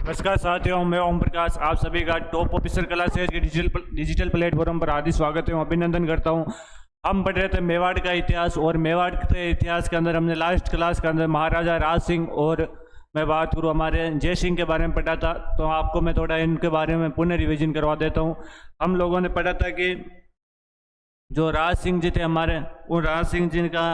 नमस्कार साथियों, मैं ओम प्रकाश आप सभी का टॉप ऑफिसर कला सेज के डिजिटल प्लेटफॉर्म पर हार्दिक स्वागत है, अभिनंदन करता हूं। हम पढ़ रहे थे मेवाड़ का इतिहास, और मेवाड़ के इतिहास के अंदर हमने लास्ट क्लास के अंदर महाराजा राज सिंह और मैं बात करूं हमारे जय सिंह के बारे में पढ़ा था। तो आपको मैं थोड़ा इनके बारे में पुनः रिविजन करवा देता हूँ। हम लोगों ने पढ़ा था कि जो राज सिंह जी थे हमारे, उन राज सिंह जी का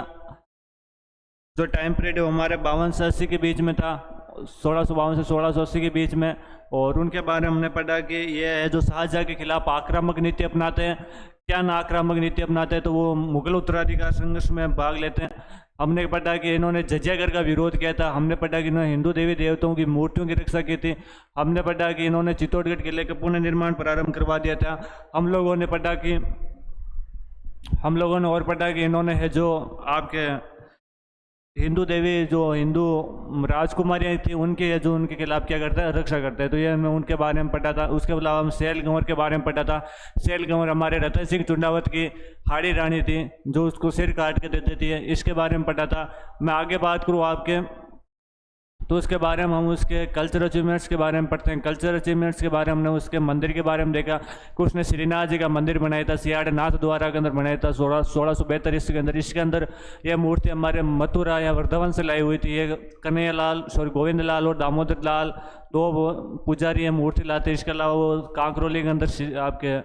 जो टाइम पीरियड है वो हमारे 52 से 80 के बीच में था, 1652 से 1680 के बीच में। और उनके बारे में हमने पढ़ा कि ये है जो शाहजहाँ के खिलाफ आक्रामक नीति अपनाते हैं। क्या ना आक्रामक नीति अपनाते हैं, तो वो मुगल उत्तराधिकार संघर्ष में भाग लेते हैं। हमने पढ़ा कि इन्होंने जजियागढ़ का विरोध किया था। हमने पढ़ा कि इन्होंने हिंदू देवी देवताओं की मूर्तियों की रक्षा की थी। हमने पढ़ा कि इन्होंने चित्तौड़गढ़ किले का पुनर्निर्माण प्रारंभ करवा दिया था। हम लोगों ने और पढ़ा कि इन्होंने है जो आपके हिंदू देवी जो हिंदू राजकुमारियाँ थी उनके खिलाफ क्या करता है, रक्षा करता है। तो ये मैं उनके बारे में पढ़ा था। उसके अलावा हम सैल कंवर के बारे में पढ़ा था। सैल कंवर हमारे रतन सिंह चुंडावत की हाड़ी रानी थी जो उसको सिर काट के देती थी, इसके बारे में पढ़ा था। मैं आगे बात करूँ आपके, तो उसके बारे में हम उसके कल्चरल अचीवमेंट्स के बारे में पढ़ते हैं। कल्चरल अचीवमेंट्स के बारे में हमने उसके मंदिर के बारे में देखा कि उसने श्रीनाथ जी का मंदिर बनाया था, सियाड़ नाथ द्वारा के अंदर बनाया था 1672 ईस्वी के अंदर। इसके अंदर यह मूर्ति हमारे मथुरा या वृंदावन से लाई हुई थी। ये गोविंद लाल और दामोदर लाल दो पुजारी ये मूर्ति लाते। इसके अलावा वो कांकरोली के अंदर आपके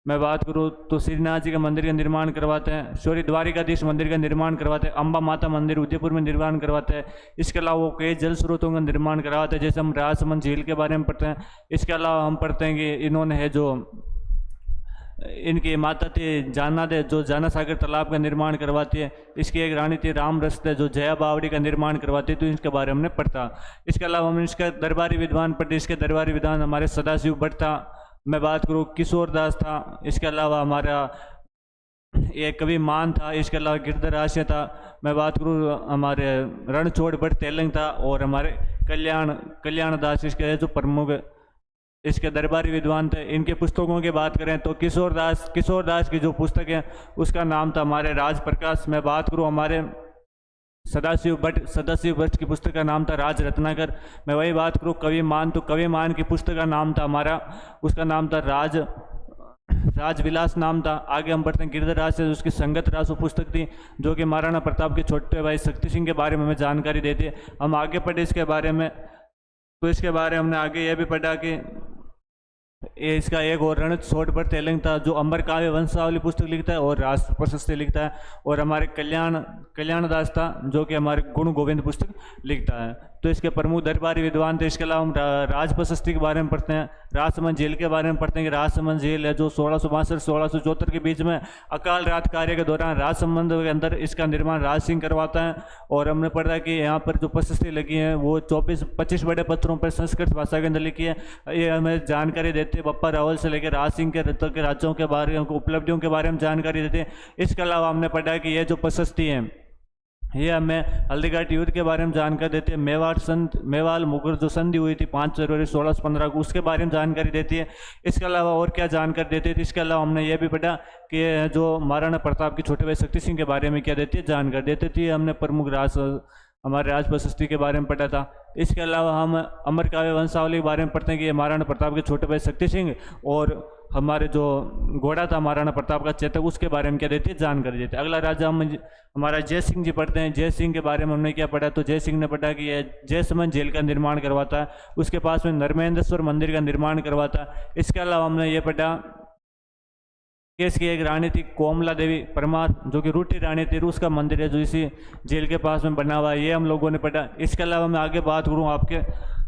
मैं बात करूँ तो श्रीनाथ जी का मंदिर का निर्माण करवाते हैं, सॉरी द्वारिकाधीश मंदिर का निर्माण करवाते हैं, अम्बा माता मंदिर उदयपुर में निर्माण करवाते हैं। इसके अलावा वो कई जल स्रोतों का निर्माण करवाते हैं, जैसे हम राजसमंद झील के बारे में पढ़ते हैं। इसके अलावा हम पढ़ते हैं कि इन्होंने है जो इनकी माता थी जाना दे जो जाना सागर तालाब का निर्माण करवाती है। इसकी एक रानी थी राम रस्ते जो जया बावड़ी का निर्माण करवाती है। तो इसके बारे में हमने पढ़ता। इसके अलावा हम इसका दरबारी विद्वान पढ़ते। इसके दरबारी विद्वान हमारे सदाशिव भट्ट था। मैं बात करूँ किशोर दास था। इसके अलावा हमारा एक कवि मान था। इसके अलावा गिरधर आश्य था। मैं बात करूँ हमारे रणछोड़ भट्ट तेलंग था। और हमारे कल्याण दास इसके जो प्रमुख इसके दरबारी विद्वान थे। इनके पुस्तकों की बात करें तो किशोर दास की जो पुस्तक है उसका नाम था हमारे राज प्रकाश। मैं बात करूँ हमारे सदाशिव भट्ट की पुस्तक का नाम था राज रत्नाकर। मैं वही बात करूँ कवि मान, तो कवि मान की पुस्तक का नाम था हमारा, उसका नाम था राजविलास नाम था। आगे हम पढ़ते हैं गिरधर राज से उसकी संगत रासु पुस्तक थी जो कि महाराणा प्रताप के छोटे भाई शक्ति सिंह के बारे में हमें जानकारी देती है। हम आगे पढ़े इसके बारे में, तो इसके बारे में हमने आगे यह भी पढ़ा कि ये इसका एक और रणछोड़ भट्ट तेलंग था जो अमर काव्य वंशावली पुस्तक लिखता है और राष्ट्र प्रशस्ति लिखता है। और हमारे कल्याण दास था जो कि हमारे गुण गोविंद पुस्तक लिखता है। तो इसके प्रमुख दरबारी विद्वान थे। इसके अलावा हम राज प्रशस्ति के बारे में पढ़ते हैं। राजसमंद झील के बारे में पढ़ते हैं कि राजसमंद झील है जो 1662-1674 के बीच में अकाल रात कार्य के दौरान राजसमंद के अंदर इसका निर्माण राज सिंह करवाता है। और हमने पढ़ा कि यहाँ पर जो प्रशस्ति लगी है वो 25 बड़े पत्थरों पर संस्कृत भाषा के अंदर लिखी है। ये हमें जानकारी देते हैं बप्पा रावल से लेकर राज सिंह के राज्यों के बारे में उपलब्धियों के बारे में जानकारी देते हैं। इसके अलावा हमने पढ़ा कि ये जो प्रशस्ति है ये हमें हल्दीघाटी युद्ध के बारे में जानकारी देती है। मेवाड़ मुगल जो संधि हुई थी 5 फरवरी 1615 को, उसके बारे में जानकारी देती है। इसके अलावा और क्या जानकारी देती है, इसके अलावा हमने ये भी पढ़ा कि जो महाराणा प्रताप के छोटे भाई शक्ति सिंह के बारे में क्या देती है, जानकारी देती थी। हमने प्रमुख हमारे राज प्रशस्ति के बारे में पढ़ा था। इसके अलावा हम अमर काव्य वंशावली के बारे में पढ़ते हैं कि महाराणा प्रताप के छोटे भाई शक्ति सिंह और हमारे जो घोड़ा था महाराणा प्रताप का चेतक, उसके बारे में क्या देती है, जानकारी देती है। अगला राजा हम हमारा जय सिंह जी पढ़ते हैं। जय सिंह के बारे में हमने क्या पढ़ा, तो जय सिंह ने पढ़ा कि यह जयसमंद झील का निर्माण करवाता है, उसके पास में नर्मेंद्रेश्वर मंदिर का निर्माण करवाता है। इसके अलावा हमने ये पढ़ा कि इसकी एक रानी थी कोमला देवी परमार जो कि रूठी रानी थी, उसका मंदिर है जो इसी झील के पास में बना हुआ है, ये हम लोगों ने पढ़ा। इसके अलावा मैं आगे बात करूँ आपके,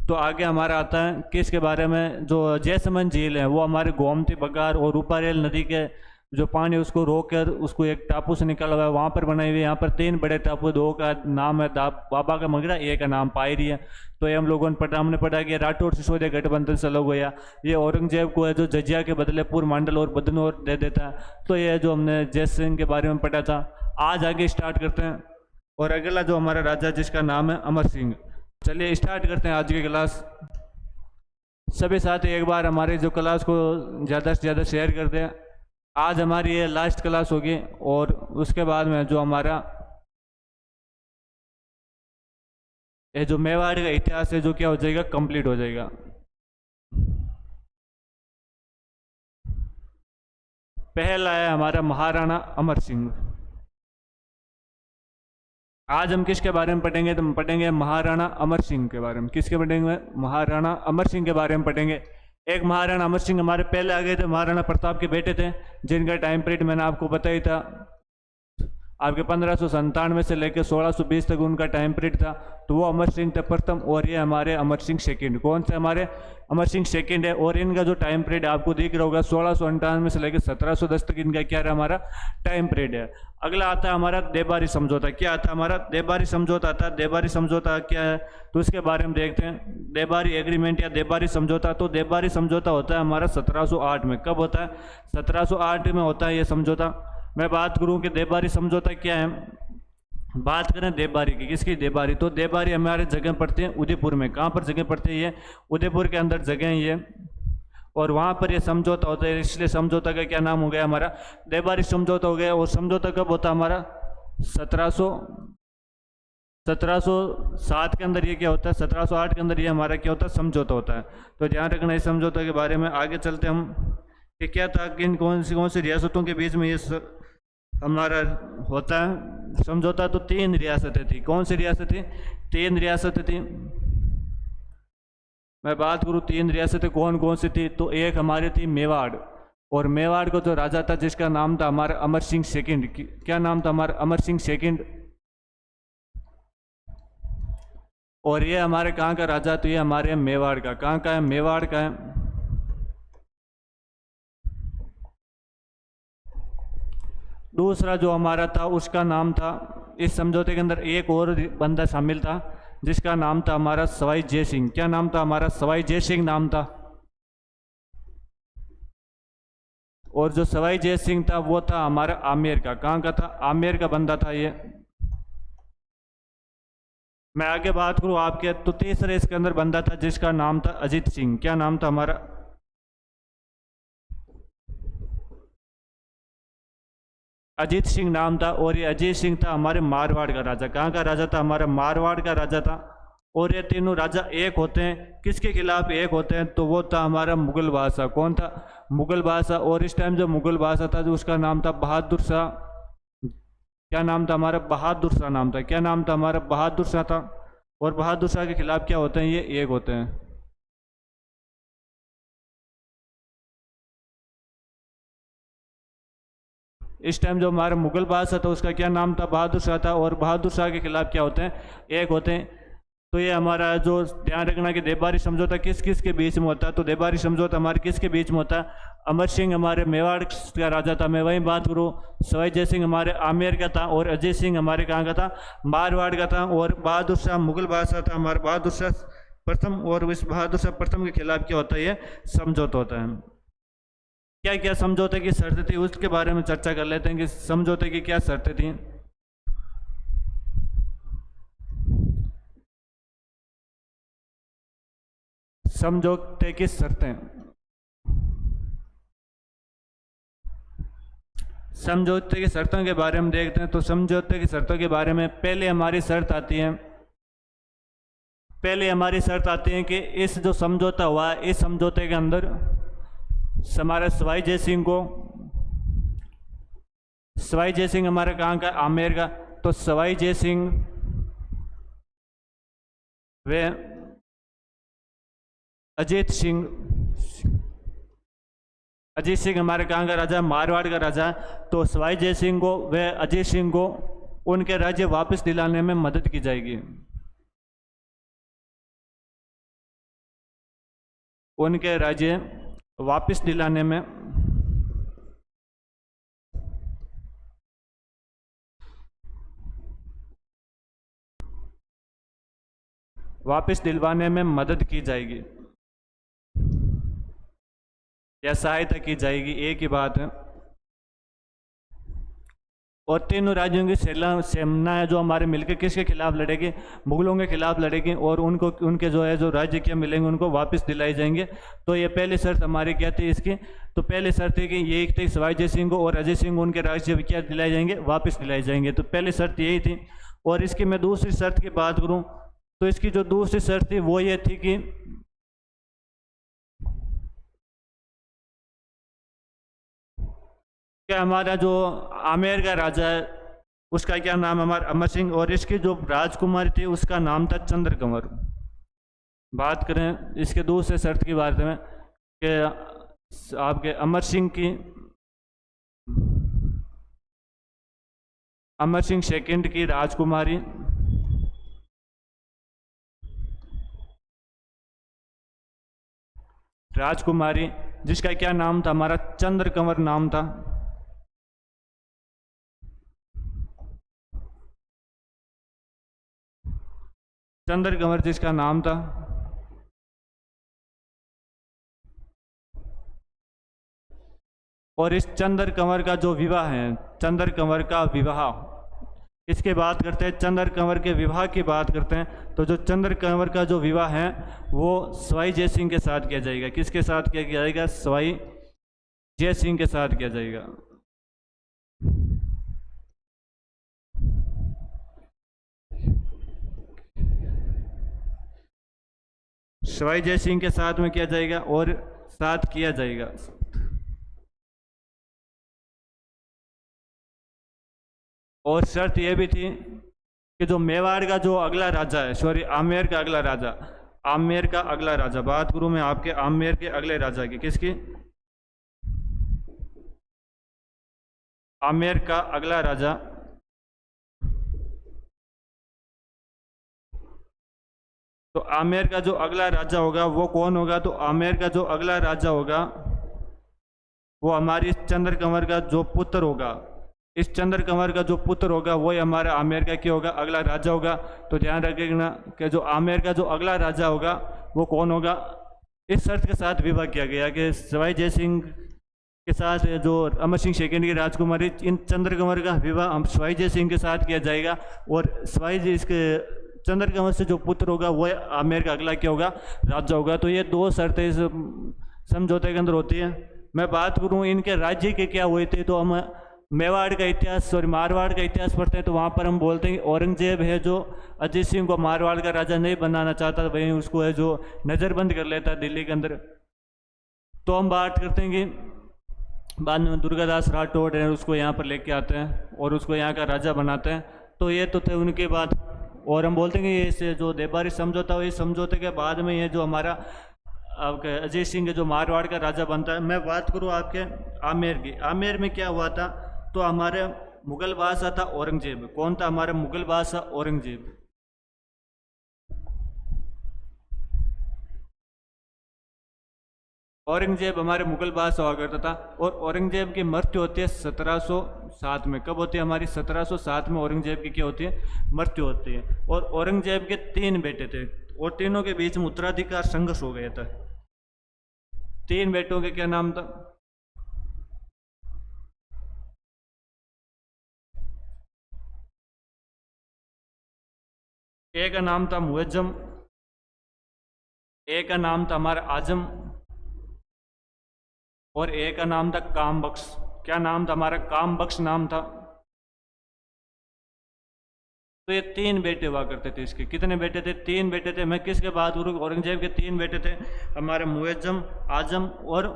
तो आगे हमारा आता है कि इसके बारे में जो जयसमंद झील है वो हमारे गोमती बघार और रूपारेल नदी के जो पानी उसको रोककर उसको एक टापू से निकला हुआ है वहाँ पर बनाई हुई है। यहाँ पर 3 बड़े टापू, 2 का नाम है बाबा का मगरा, 1 का नाम पायरी है। तो ये हम लोगों ने पढ़ा। हमने पढ़ा कि राठौर सिसोदिया गठबंधन से अलग हुआ, ये औरंगजेब को है जो जजिया के बदले पूर्वमंडल और बदनौर दे देता है। तो ये जो हमने जय सिंह के बारे में पढ़ा था। आज आगे स्टार्ट करते हैं और अगला जो हमारा राजा जिसका नाम है अमर सिंह। चलिए स्टार्ट करते हैं आज की क्लास। सभी साथी एक बार हमारे जो क्लास को ज़्यादा से ज़्यादा शेयर करते हैं। आज हमारी ये लास्ट क्लास होगी और उसके बाद में जो हमारा ये जो मेवाड़ का इतिहास है जो क्या हो जाएगा, कंप्लीट हो जाएगा। पहला है हमारा महाराणा अमर सिंह। आज हम किसके बारे में पढ़ेंगे? तो हम पढ़ेंगे महाराणा अमर सिंह के बारे में। किसके पढ़ेंगे? महाराणा अमर सिंह के बारे में पढ़ेंगे। एक महाराणा अमर सिंह हमारे पहले आ गए थे, महाराणा प्रताप के बेटे थे, जिनका टाइम पीरियड मैंने आपको बताया था आपके 1597 से लेकर 1620 तक उनका टाइम पीरियड था। तो वो अमर सिंह थे प्रथम, और ये हमारे अमर सिंह सेकंड। कौन से? हमारे अमर सिंह सेकंड है। और इनका जो टाइम पीरियड आपको दिख रहा होगा 1698 से लेकर 1710 तक इनका क्या रहा? हमारा टाइम पीरियड है। अगला आता है हमारा देबारी समझौता। क्या आता है? हमारा देबारी समझौता आता है। देबारी समझौता क्या है तो इसके बारे में देखते हैं। देबारी एग्रीमेंट या देबारी समझौता। तो देबारी समझौता होता है हमारा 1708 में। कब होता है? 1708 में होता है ये समझौता। मैं बात करूं कि देबारी समझौता क्या है। बात करें देबारी की, किसकी? देबारी। तो देबारी हमारे जगह पड़ती है उदयपुर में। कहाँ पर जगह पड़ती है? ये उदयपुर के अंदर जगह है ये, और वहाँ पर ये समझौता होता है। इसलिए समझौता का क्या नाम हो गया? हमारा देबारी समझौता हो गया। और समझौता कब होता है? हमारा 1707 के अंदर ये क्या होता है? 1708 के अंदर ये हमारा क्या होता है? समझौता होता है। तो ध्यान रखना इस समझौता के बारे में। आगे चलते हम कि क्या था, किन कौन सी रियासतों के बीच में ये हमारा होता है समझौता। तो 3 रियासतें थी। कौन सी रियासत थी? 3 रियासतें थी। मैं बात करूँ 3 रियासतें कौन कौन सी थी, तो एक हमारी थी मेवाड़, और मेवाड़ को जो राजा था जिसका नाम था हमारा अमर सिंह सेकंड। क्या नाम था? हमारा अमर सिंह सेकंड। और ये हमारे कहाँ का राजा? तो ये हमारे मेवाड़ का। कहाँ का है? मेवाड़ का है। दूसरा जो हमारा था उसका नाम था, इस समझौते के अंदर एक और बंदा शामिल था जिसका नाम था हमारा सवाई जय सिंह। क्या नाम था? हमारा सवाई जय सिंह नाम था। और जो सवाई जय सिंह था वो था हमारा आमेर का। कहाँ का था? आमेर का बंदा था ये। मैं आगे बात करूं आपके, तो तीसरे इसके अंदर बंदा था जिसका नाम था अजीत सिंह। क्या नाम था? हमारा अजीत सिंह नाम था। और ये अजीत सिंह था हमारे मारवाड़ का राजा। कहाँ का राजा था? हमारा मारवाड़ का राजा था। और ये तीनों राजा एक होते हैं। किसके खिलाफ एक होते हैं? तो वो था हमारा मुगल बादशाह। कौन था? मुगल बादशाह। और इस टाइम जो मुगल बादशाह था जो उसका नाम था बहादुर शाह। क्या नाम था? हमारा बहादुर शाह नाम था। क्या नाम था? हमारा बहादुर शाह था। और बहादुर शाह के खिलाफ क्या होते हैं? ये एक होते हैं। इस टाइम जो हमारा मुगल बादशाह था उसका क्या नाम था? बहादुर शाह था। और बहादुर शाह के खिलाफ क्या होते हैं? एक होते हैं। तो ये हमारा जो ध्यान रखना कि देबारी समझौता किस किस के बीच में होता है। तो देबारी समझौता हमारे किसके बीच में होता है? अमर सिंह हमारे मेवाड़ का राजा था। मैं वही बात करूँ, सवाई जय सिंह हमारे आमेर का था, और अजय सिंह हमारे कहाँ का था? मारवाड़ का था। और बहादुर शाह मुगल बादशाह था हमारा बहादुर शाह प्रथम। और इस बहादुर शाह प्रथम के खिलाफ क्या होता है? ये समझौता होता है। क्या क्या समझौते की शर्तें थी उसके बारे में चर्चा कर लेते हैं कि समझौते की क्या शर्तें थी। समझौते की शर्तें। समझौते की शर्तों के बारे में देखते हैं। तो समझौते की शर्तों के बारे में पहले हमारी शर्त आती है, कि इस जो समझौता हुआ है इस समझौते के अंदर हमारे सवाई जय सिंह को, सवाई जय सिंह हमारे कहाँ का? आमेर का। तो सवाई जय सिंह वे अजीत सिंह, अजीत सिंह हमारे कहाँ का राजा? मारवाड़ का राजा। तो सवाई जय सिंह को वे अजीत सिंह को उनके राज्य वापस दिलाने में मदद की जाएगी। उनके राज्य वापस दिलाने में वापस दिलवाने में मदद की जाएगी या सहायता की जाएगी, एक ही बात है। और तीनों राज्यों की सेना है जो हमारे मिलकर किसके खिलाफ लड़ेगी? मुगलों के खिलाफ लड़ेगी। और उनको उनके जो है जो राज्य क्या मिलेंगे उनको वापस दिलाए जाएंगे। तो ये पहली शर्त हमारी क्या थी इसकी? तो पहली शर्त है कि ये एक थी सवाई जय सिंह को और अजय सिंह को उनके राज्य क्या दिलाए जाएंगे? वापस दिलाए जाएंगे। तो पहली शर्त यही थी। और इसकी मैं दूसरी शर्त की बात करूँ तो इसकी जो दूसरी शर्त थी वो ये थी कि क्या हमारा जो आमेर का राजा है उसका क्या नाम, हमारा अमर सिंह, और इसकी जो राजकुमारी थी उसका नाम था चंद्र कंवर। बात करें इसके दूसरे शर्त की बारे में कि आपके अमर सिंह सेकंड की राजकुमारी जिसका क्या नाम था, हमारा चंद्र कंवर नाम था। चंद्र कंवर जिसका नाम था, और इस चंद्र कंवर का जो विवाह है, चंद्र कंवर का विवाह, इसके बात करते हैं, चंद्र कंवर के विवाह की बात करते हैं। तो जो चंद्र कंवर का जो विवाह है वो सवाई जय सिंह के साथ किया जाएगा। किसके साथ किया जाएगा? सवाई जय सिंह के साथ किया जाएगा। सवाई जय सिंह के साथ में किया जाएगा और साथ किया जाएगा। और शर्त यह भी थी कि जो मेवाड़ का जो अगला राजा है, सॉरी आमेर का अगला राजा, आमेर का अगला राजा, बात करूं मैं आपके आमेर के अगले राजा की, किसकी? आमेर का अगला राजा, तो आमेर का जो अगला राजा होगा वो कौन होगा? तो आमेर का जो अगला राजा होगा वो हमारी चंद्र कंवर का जो पुत्र होगा, इस चंद्र कंवर का जो पुत्र होगा वही हमारा आमेर का क्या होगा? अगला राजा होगा। तो ध्यान रखिएगा कि जो आमेर का जो अगला राजा होगा वो कौन होगा? इस शर्त के साथ विवाह किया गया कि सवाई जय सिंह के साथ जो अमर सिंह सेकंड की राजकुमारी, इन चंद्र कंवर का विवाह हम सवाई जय सिंह के साथ किया जाएगा, और सवाई जी इसके चंद्र कंवर से जो पुत्र होगा वो आमेर का अगला क्या होगा? राजा होगा। तो ये दो शर्तें इस समझौते के अंदर होती है। मैं बात करूं इनके राज्य के क्या हुए थे, तो हम मेवाड़ का इतिहास और मारवाड़ का इतिहास पढ़ते हैं, तो वहाँ पर हम बोलते हैं कि औरंगजेब है जो अजीत सिंह को मारवाड़ का राजा नहीं बनाना चाहता, वहीं उसको है जो नज़रबंद कर लेता है दिल्ली के अंदर। तो हम बात करते हैं कि बाद में दुर्गादास राठौड़ है उसको यहाँ पर लेके आते हैं और उसको यहाँ का राजा बनाते हैं। तो ये तो थे उनके बाद। और हम बोलते हैं कि इस जो देबारी समझौता हुआ, इस समझौते के बाद में ये जो हमारा आपके अजीत सिंह जो मारवाड़ का राजा बनता है। मैं बात करूँ आपके आमेर की, आमेर में क्या हुआ था? तो हमारे मुगल बादशाह था औरंगजेब। कौन था हमारा मुगल बादशाह? औरंगजेब। औरंगजेब हमारे मुगल बादशाह हुआ करता था, और औरंगजेब की मृत्यु होती है 1707 में। कब होती है हमारी? 1707 में औरंगजेब की क्या होती है? मृत्यु होती है। और औरंगजेब के 3 बेटे थे और तीनों के बीच में उत्तराधिकार संघर्ष हो गया था। 3 बेटों के क्या नाम था? एक का नाम था मुअज्जम, एक का नाम था हमारा आजम, और एक का नाम था काम बख्श। क्या नाम था हमारा? काम बख्श नाम था। तो ये 3 बेटे हुआ करते थे इसके। कितने बेटे थे? 3 बेटे थे। मैं किसके बात करूँ? औरंगजेब के 3 बेटे थे, हमारे मुअज्जम, आजम और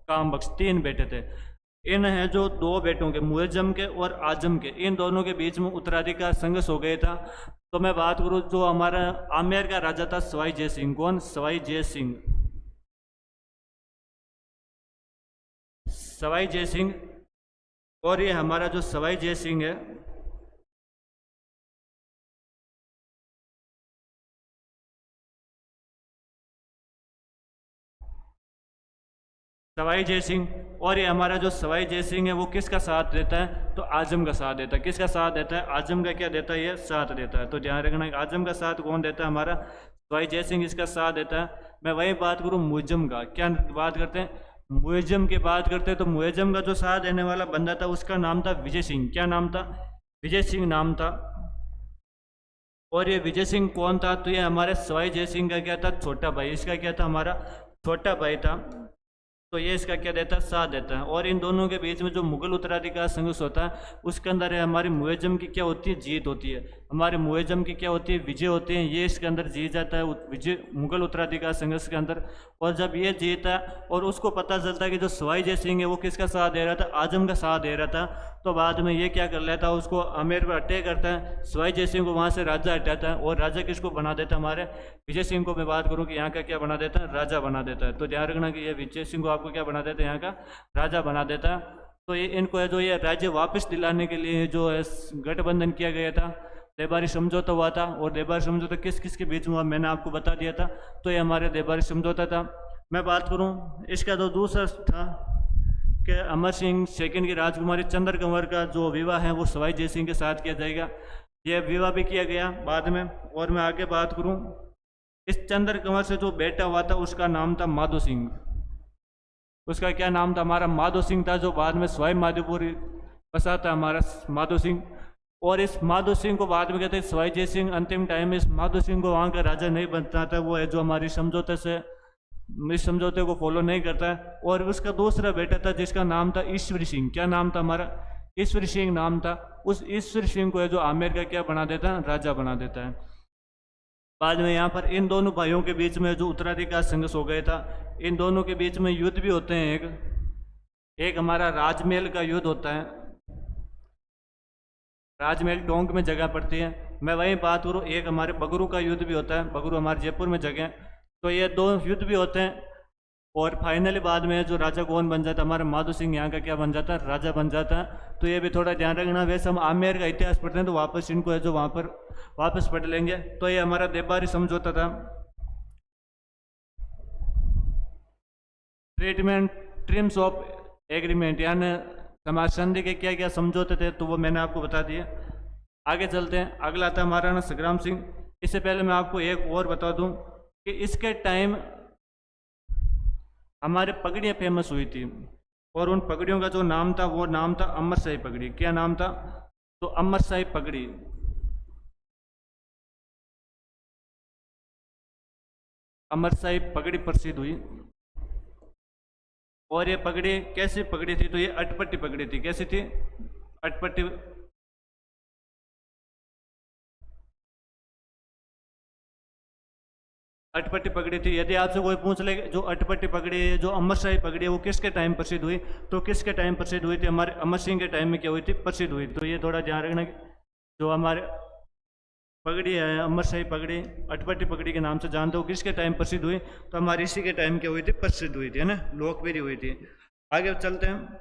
काम बख्श, 3 बेटे थे। इन है जो 2 बेटों के, मुअज्जम के और आजम के, इन दोनों के बीच में उत्तराधिकार संघर्ष हो गया था। तो मैं बात करूँ जो हमारा आमेर का राजा था सवाई जय सिंह। कौन? सवाई जय सिंह। सवाई जय सिंह। और ये हमारा जो सवाई जय सिंह है, सवाई जय सिंह, और ये हमारा जो सवाई जय सिंह है वो किसका साथ देता है? तो आजम का साथ देता है। किसका साथ देता है? आजम का क्या देता है? ये साथ देता है। तो ध्यान रखना, आजम का साथ कौन देता है? हमारा सवाई जय सिंह इसका साथ देता है। मैं वही बात करूँ मुअज्जम का, क्या बात करते हैं? मुअज्जम की बात करते हैं। तो मुअज्जम का जो साथ देने वाला बंदा था उसका नाम था विजय सिंह। क्या नाम था? विजय सिंह नाम था। और ये विजय सिंह कौन था? तो ये हमारे सवाई जय सिंह का क्या था? छोटा भाई। इसका क्या था? हमारा छोटा भाई था। तो ये इसका क्या देता है? साथ देता है। और इन दोनों के बीच में जो मुगल उत्तराधिकार संघर्ष होता है उसके अंदर हमारी मुअज्जम की क्या होती है? जीत होती है। हमारे मुएजम की क्या होती है, विजय होती है, ये इसके अंदर जीत जाता है विजय मुगल उत्तराधिकार संघर्ष के अंदर। और जब ये जीता और उसको पता चलता है कि जो सवाई जय सिंह है वो किसका साथ दे रहा था, आजम का साथ दे रहा था, तो बाद में ये क्या कर लेता है, उसको आमेर पर अटैक करता है, सवाई जय सिंह को वहाँ से राजा हटाता है और राजा किसको बना देता है, हमारे विजय सिंह को मैं बात करूँ कि यहाँ का क्या बना देता है, राजा बना देता है। तो ध्यान रखना कि ये विजय सिंह को आपको क्या बना देता है, यहाँ का राजा बना देता है। तो ये इनको है जो ये राज्य वापस दिलाने के लिए जो है गठबंधन किया गया था, देबारी समझौता हुआ था। और देबारी समझौता किस किस के बीच में हुआ मैंने आपको बता दिया था, तो ये हमारे देबारी समझौता था। मैं बात करूं इसका जो दूसरा था कि अमर सिंह सेकंड की राजकुमारी चंद्र कंवर का जो विवाह है वो सवाई जय सिंह के साथ किया जाएगा, यह विवाह भी किया गया बाद में। और मैं आगे बात करूं, इस चंद्र कंवर से जो बेटा हुआ था उसका नाम था माधो सिंह। उसका क्या नाम था, हमारा माधो सिंह था, जो बाद में सवाई माधोपुर बसा था हमारा माधो सिंह। और इस माधो सिंह को बाद में कहते हैं सवाई जय सिंह अंतिम टाइम में इस माधो सिंह को वहाँ का राजा नहीं बनता था, वो है जो हमारी समझौते से इस समझौते को फॉलो नहीं करता है। और उसका दूसरा बेटा था जिसका नाम था ईश्वरी सिंह, क्या नाम था हमारा, ईश्वरी सिंह नाम था। उस ईश्वरी सिंह को है जो आमेर का क्या बना देता है, राजा बना देता है। बाद में यहाँ पर इन दोनों भाइयों के बीच में जो उत्तराधिकार संघर्ष हो गया था, इन दोनों के बीच में युद्ध भी होते हैं। एक हमारा राजमहल का युद्ध होता है, राजमहल टोंक में जगह पड़ती है। मैं वहीं बात करूँ, एक हमारे बगरू का युद्ध भी होता है, बगरू हमारे जयपुर में जगह है। तो ये दो युद्ध भी होते हैं। और फाइनली बाद में जो राजा कौन बन जाता है, हमारा माधो सिंह यहाँ का क्या बन जाता है, राजा बन जाता है। तो ये भी थोड़ा ध्यान रखना। वैसे हम आमेर का इतिहास पढ़ते हैं तो वापस इनको है जो वहाँ पर वापस पढ़ लेंगे। तो ये हमारा देबारी समझौता था। ट्रीटमेंट ट्रिम्स ऑफ एग्रीमेंट यानी समाज संधि के क्या क्या समझौते थे, तो वो मैंने आपको बता दिए। आगे चलते हैं, अगला था महाराणा संग्राम सिंह। इससे पहले मैं आपको एक और बता दूं कि इसके टाइम हमारे पगड़ियाँ फेमस हुई थी, और उन पगड़ियों का जो नाम था वो नाम था अमरशाही पगड़ी। क्या नाम था, तो अमरशाही पगड़ी। अमरशाही पगड़ी प्रसिद्ध हुई। और ये पगड़ी कैसी पगड़ी थी, तो ये अटपटी पगड़ी थी। कैसी थी, अटपटी। अटपटी पगड़ी थी। यदि आपसे कोई पूछ ले जो अटपटी पगड़ी है, जो अमरशाही पगड़ी है, वो किसके टाइम प्रसिद्ध हुई, तो किसके टाइम प्रसिद्ध हुई थी, हमारे अमर सिंह के टाइम में क्या हुई थी, प्रसिद्ध हुई। तो ये थोड़ा ध्यान रखना, जो हमारे पगड़ी है अमरशाही पगड़ी, अटपटी पगड़ी के नाम से जानते हो, किसके टाइम प्रसिद्ध हुई, तो हमारे इसी के टाइम क्या हुई थी, प्रसिद्ध हुई थी, है ना, लोकप्रिय हुई थी। आगे चलते हैं,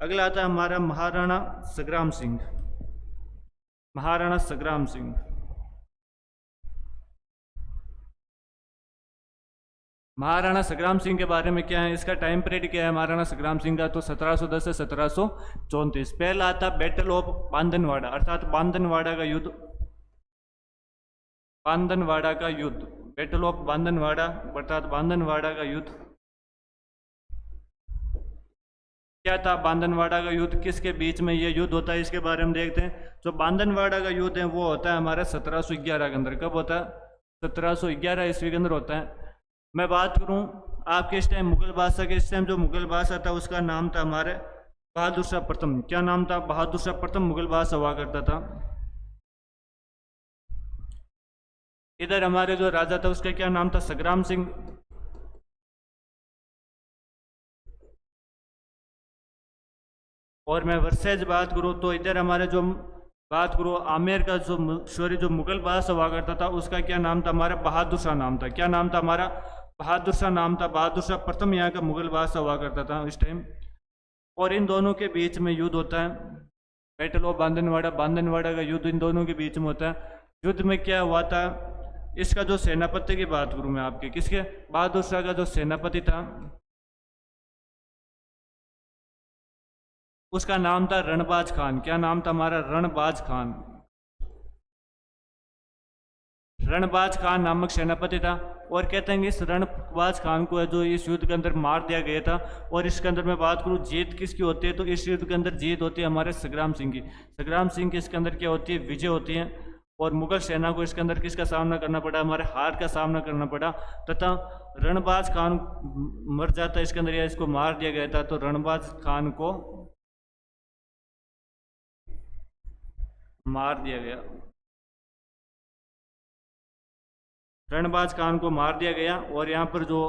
अगला आता है हमारा महाराणा संग्राम सिंह। महाराणा संग्राम सिंह, महाराणा संग्राम सिंह के बारे में क्या है, इसका टाइम पीरियड क्या है महाराणा संग्राम सिंह का, तो 1710 से 1734। पहला आता बैटल ऑफ बांधनवाड़ा, अर्थात बांधनवाड़ा का युद्ध। बांधनवाड़ा का युद्ध, बैटल ऑफ बांधनवाड़ा अर्थात बांधनवाड़ा का युद्ध। क्या था बांधनवाड़ा का युद्ध, किसके बीच में ये युद्ध होता है, इसके बारे में देखते हैं। जो बांधनवाड़ा का युद्ध है वो होता है हमारा 1711 के अंदर। कब होता है, 1711 ईस्वी के अंदर होता है। मैं बात करूं आपके इस टाइम मुगल बादशाह के, इस टाइम जो मुगल बादशाह था उसका नाम था हमारे बहादुर शाह प्रथम। क्या नाम था, बहादुर शाह प्रथम मुगल बादशाह हुआ करता था। इधर हमारे जो राजा था उसका क्या नाम था, संग्राम सिंह। और मैं वर्सेज बात करूं तो इधर हमारे जो बात करूं आमेर का जो सॉरी जो मुगल बादशाह हुआ करता था उसका क्या नाम था, हमारा बहादुर शाह नाम था। क्या नाम था हमारा, बहादुर शाह नाम था। बहादुर शाह प्रथम यहाँ का मुगल बादशाह हुआ करता था इस टाइम। और इन दोनों के बीच में युद्ध होता है, बैटल ऑफ बांधनवाड़ा। बांधनवाड़ा का युद्ध इन दोनों के बीच में होता है। युद्ध में क्या हुआ था, इसका जो सेनापति की बात करूं मैं आपके, किसके, बहादुर शाह का जो सेनापति था उसका नाम था रणबाज खान। क्या नाम था हमारा, रणबाज खान। रणबाज खान नामक सेनापति था। और कहते हैं कि इस रणबाज खान को है जो इस युद्ध के अंदर मार दिया गया था। और इसके अंदर मैं बात करूं जीत किसकी होती है, तो इस युद्ध के अंदर जीत होती है हमारे संग्राम सिंह की। संग्राम सिंह की इसके अंदर क्या होती है, विजय होती है। और मुगल सेना को इसके अंदर किसका सामना करना पड़ा, हमारे हार का सामना करना पड़ा। तथा रणबाज खान मर जाता इसके अंदर, या इसको मार दिया गया था। तो रणबाज खान को मार दिया गया। रणबाज खान को मार दिया गया। और यहाँ पर जो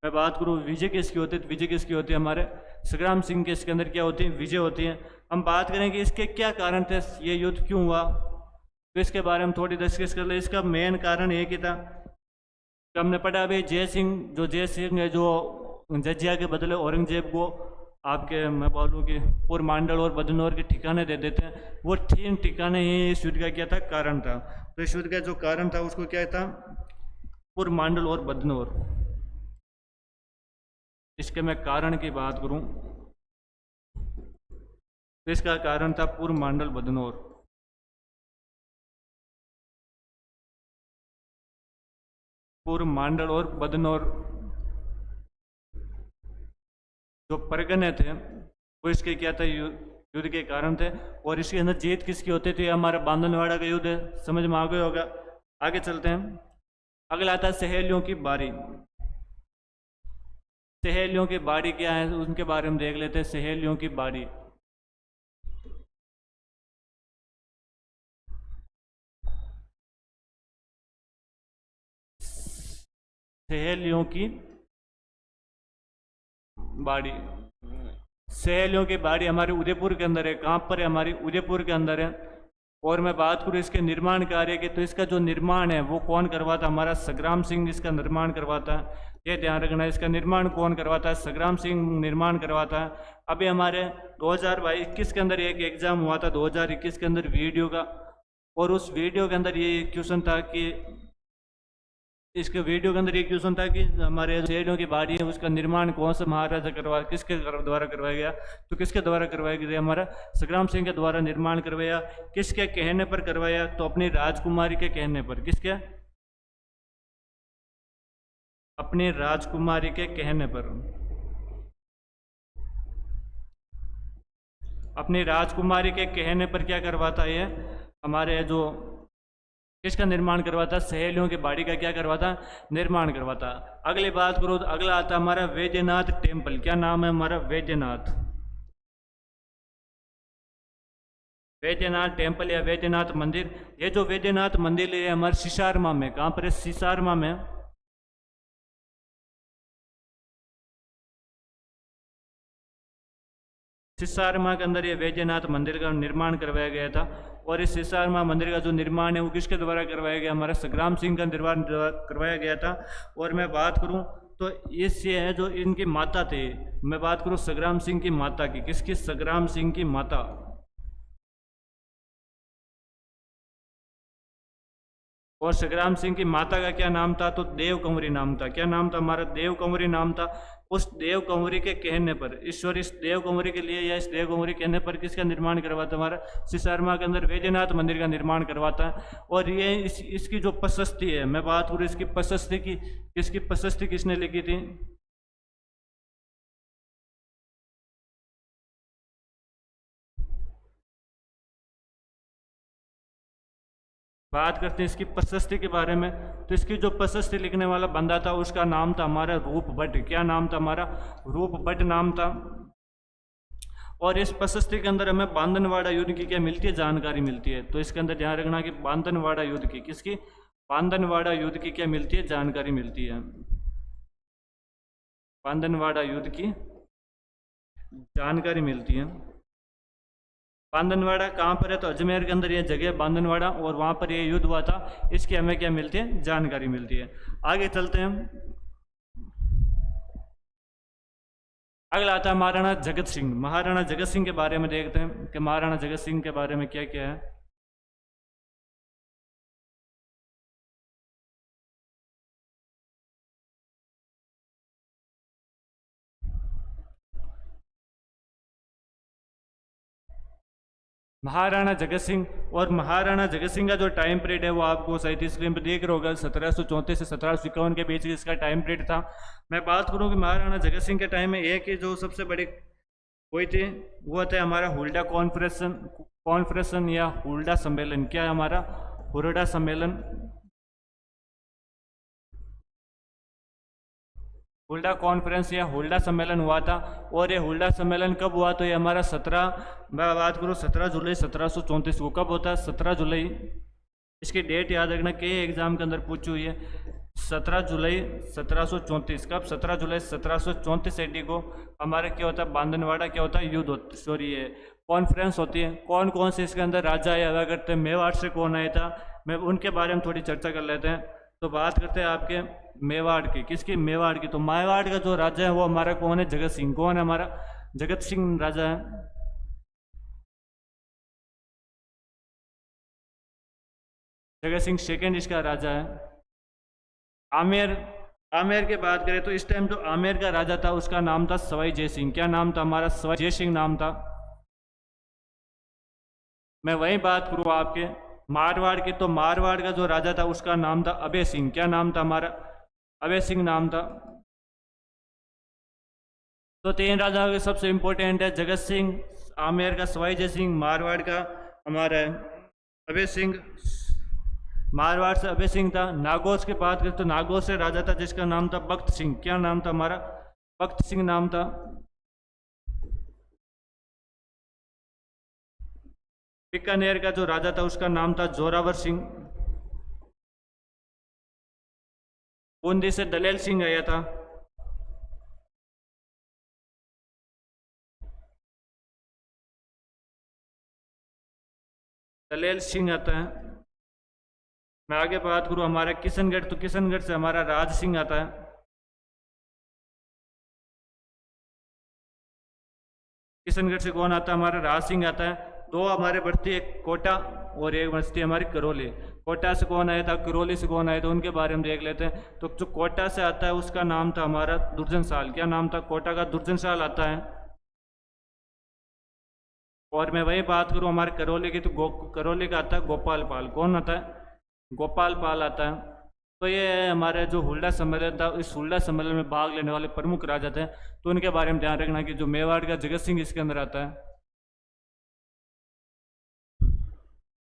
मैं बात करूँ विजय किसकी होती है, तो विजय किसकी होती है, हमारे संग्राम सिंह के इसके अंदर क्या होती है, विजय होती है। हम बात करें कि इसके क्या कारण थे, ये युद्ध क्यों हुआ, तो इसके बारे में थोड़ी डिस्कस कर ले। इसका मेन कारण एक ही था कि हमने पढ़ा अभी जय सिंह है जो जजिया के बदले औरंगजेब को आपके मैं बोलूँ कि पुरमांडल और बदनौर के ठिकाने दे देते हैं। वो 3 ठिकाने ही इस युद्ध का क्या था, कारण था। तो इस युद्ध का जो कारण था उसको क्या था, पुरमांडल और बदनौर। इसके मैं कारण की बात करूं तो इसका कारण था पुरमांडल बदनौर। पुरमांडल और बदनौर जो परगने थे वो इसके क्या था, युद्ध के कारण थे। और इसके अंदर जीत किसकी होती थी, हमारा बांधनवाड़ा का युद्ध है, समझ में आ गया होगा। आगे चलते हैं। अगला आता है सहेलियों की बारी। सहेलियों की बारी क्या है उनके बारे में देख लेते हैं। सहेलियों की बारी, सहेलियों की बाड़ी, सहेलियों की बाड़ी हमारे उदयपुर के अंदर है। कहाँ पर है, हमारी उदयपुर के अंदर है। और मैं बात करूँ इसके निर्माण कार्य की, तो इसका जो निर्माण है वो कौन करवाता, हमारा संग्राम सिंह इसका निर्माण करवाता है। ये ध्यान रखना, इसका निर्माण कौन करवाता है, संग्राम सिंह निर्माण करवाता है। अभी हमारे 2021 के अंदर एक एग्जाम हुआ था, 2021 के अंदर वीडियो का, और उस वीडियो के अंदर ये क्वेश्चन था कि इसके वीडियो के अंदर ये क्वेश्चन था कि हमारे सहेलियों की बाड़ी है उसका निर्माण कौन सा महाराजा किसके द्वारा करवाया गया, तो किसके द्वारा करवाया गया, हमारा संग्राम सिंह के द्वारा निर्माण करवाया। किसके कहने पर करवाया, तो अपनी राजकुमारी के कहने पर। किसके, अपनी राजकुमारी के कहने पर। अपनी राजकुमारी के कहने पर क्या करवाता है, हमारे जो किसका निर्माण करवाता, सहेलियों की बाड़ी का क्या करवाता, निर्माण करवाता। अगली बात करो तो अगला आता हमारा वैद्यनाथ टेम्पल। क्या नाम है हमारा, वैद्यनाथ, वैद्यनाथ टेम्पल या वैद्यनाथ मंदिर। ये जो वैद्यनाथ मंदिर है हमारे सिसारमा में, कहाँ पर है, सिसारमा में। सिसारमा के अंदर ये वैद्यनाथ मंदिर का निर्माण करवाया गया था। और इस सिसारमा मंदिर का जो निर्माण है वो किसके द्वारा करवाया गया, हमारा संग्राम सिंह का निर्माण करवाया गया था। और मैं बात करूं तो ये है जो इनकी माता थे, मैं बात करूं संग्राम सिंह की माता की। किसकी, संग्राम सिंह की माता। और संग्राम सिंह की माता का क्या नाम था, तो देव कंवरी नाम था। क्या नाम था हमारा, देव कंवरी नाम था। उस देव कंवरी के कहने पर, ईश्वर इस देव कंवरी के लिए या इस देव कंवरी कहने पर किसका निर्माण करवाता, हमारा सिसारमा के अंदर वैद्यनाथ मंदिर का निर्माण करवाता है। और ये इसकी जो प्रशस्ति है, मैं बात करूँ इसकी प्रशस्ति की, इसकी प्रशस्ति किसने लिखी थी, बात करते हैं इसकी प्रशस्ति के बारे में। तो इसकी जो प्रशस्ति लिखने वाला बंदा था उसका नाम था हमारा रूप भट्ट। क्या नाम था हमारा, रूप भट्ट नाम था। और इस प्रशस्ति के अंदर हमें बांधनवाड़ा युद्ध की क्या मिलती है, जानकारी मिलती है। तो इसके अंदर ध्यान रखना कि बांधनवाड़ा युद्ध की, किसकी, बांधनवाड़ा युद्ध की क्या मिलती है, जानकारी मिलती है। बांधनवाड़ा युद्ध की जानकारी मिलती है। बांधनवाड़ा कहाँ पर है, तो अजमेर के अंदर यह जगह बांधनवाड़ा, और वहाँ पर यह युद्ध हुआ था। इसकी हमें क्या मिलती है, जानकारी मिलती है। आगे चलते हैं। अगला आता है महाराणा जगत सिंह। महाराणा जगत सिंह के बारे में देखते हैं कि महाराणा जगत सिंह के बारे में क्या क्या है। महाराणा जगत सिंह, और महाराणा जगत सिंह का जो टाइम पीरियड है वो आपको सही स्क्रीन पर देख रहे होगा, 1734 से 1751 के बीच इसका टाइम पीरियड था। मैं बात करूं कि महाराणा जगत सिंह के टाइम में एक ही जो सबसे बड़ी हुई थी वो था हमारा हुल्डा कॉन्फ्रेंसन या हुल्डा सम्मेलन। क्या है हमारा, हुल्डा सम्मेलन। हुल्डा कॉन्फ्रेंस या हुल्डा सम्मेलन हुआ था। और ये हुल्डा सम्मेलन कब हुआ, तो ये हमारा 17, मैं बात करूँ 17 जुलाई 1734 को। कब होता है, 17 जुलाई। इसकी डेट याद रखना, कई एग्जाम के अंदर पूछी हुई है। 17 जुलाई 1734। कब? 17 जुलाई 1734 AD को हमारे क्या होता है, बांदनवाड़ा क्या होता है, युद्ध होता, सॉरी ये कॉन्फ्रेंस होती है। कौन कौन से इसके अंदर राजा आया करते हैं, मेवाड़ से कौन आया था, मैं उनके बारे में थोड़ी चर्चा कर लेते हैं। तो बात करते हैं आपके मेवाड़ की, किसकी, मेवाड़ की। तो मेवाड़ का जो राजा है वो हमारा कौन है, जगत सिंह। कौन है हमारा, जगत सिंह राजा है। जगत सिंह सेकेंड इसका राजा है। आमेर, आमेर की बात करें तो इस टाइम जो आमेर का राजा था उसका नाम था सवाई जय सिंह। क्या नाम था हमारा, सवाई जय सिंह नाम था। मैं वही बात करूँ आपके मारवाड़ की, तो मारवाड़ का जो राजा था उसका नाम था अभय सिंह। क्या नाम था हमारा, अभय सिंह नाम था। तो तीन राजाओं के सबसे इंपॉर्टेंट है जगत सिंह, आमेर का सवाई जय सिंह, मारवाड़ का हमारा अभय सिंह। मारवाड़ से अभय सिंह था। नागौर की बात करें तो नागौर से राजा था जिसका नाम था बख्त सिंह। क्या नाम था हमारा, बख्त सिंह नाम था। बीकानेर का जो राजा था उसका नाम था जोरावर सिंह। बूंदी से दलेल सिंह आया था। दलेल सिंह आता है। मैं आगे बात करूं हमारे किशनगढ़, तो किशनगढ़ से हमारा राज सिंह आता है। किशनगढ़ से कौन आता है, हमारा राज सिंह आता है। दो हमारे बढ़ती है, एक कोटा और एक बढ़ती है हमारी करौली। कोटा से कौन आया था, करौली से कौन आया था, उनके बारे में देख लेते हैं। तो जो कोटा से आता है उसका नाम था हमारा दुर्जन साल। क्या नाम था कोटा का, दुर्जन साल आता है। और मैं वही बात करूं हमारे करौली की, तो करौली का आता है गोपाल पाल। कौन आता है, गोपाल पाल आता है। तो ये है हमारे जो हुल्डा सम्मेलन था, इस हुल्डा सम्मेलन में भाग लेने वाले प्रमुख राजा थे। तो उनके बारे में ध्यान रखना कि जो मेवाड़ का जगत सिंह इसके अंदर आता है,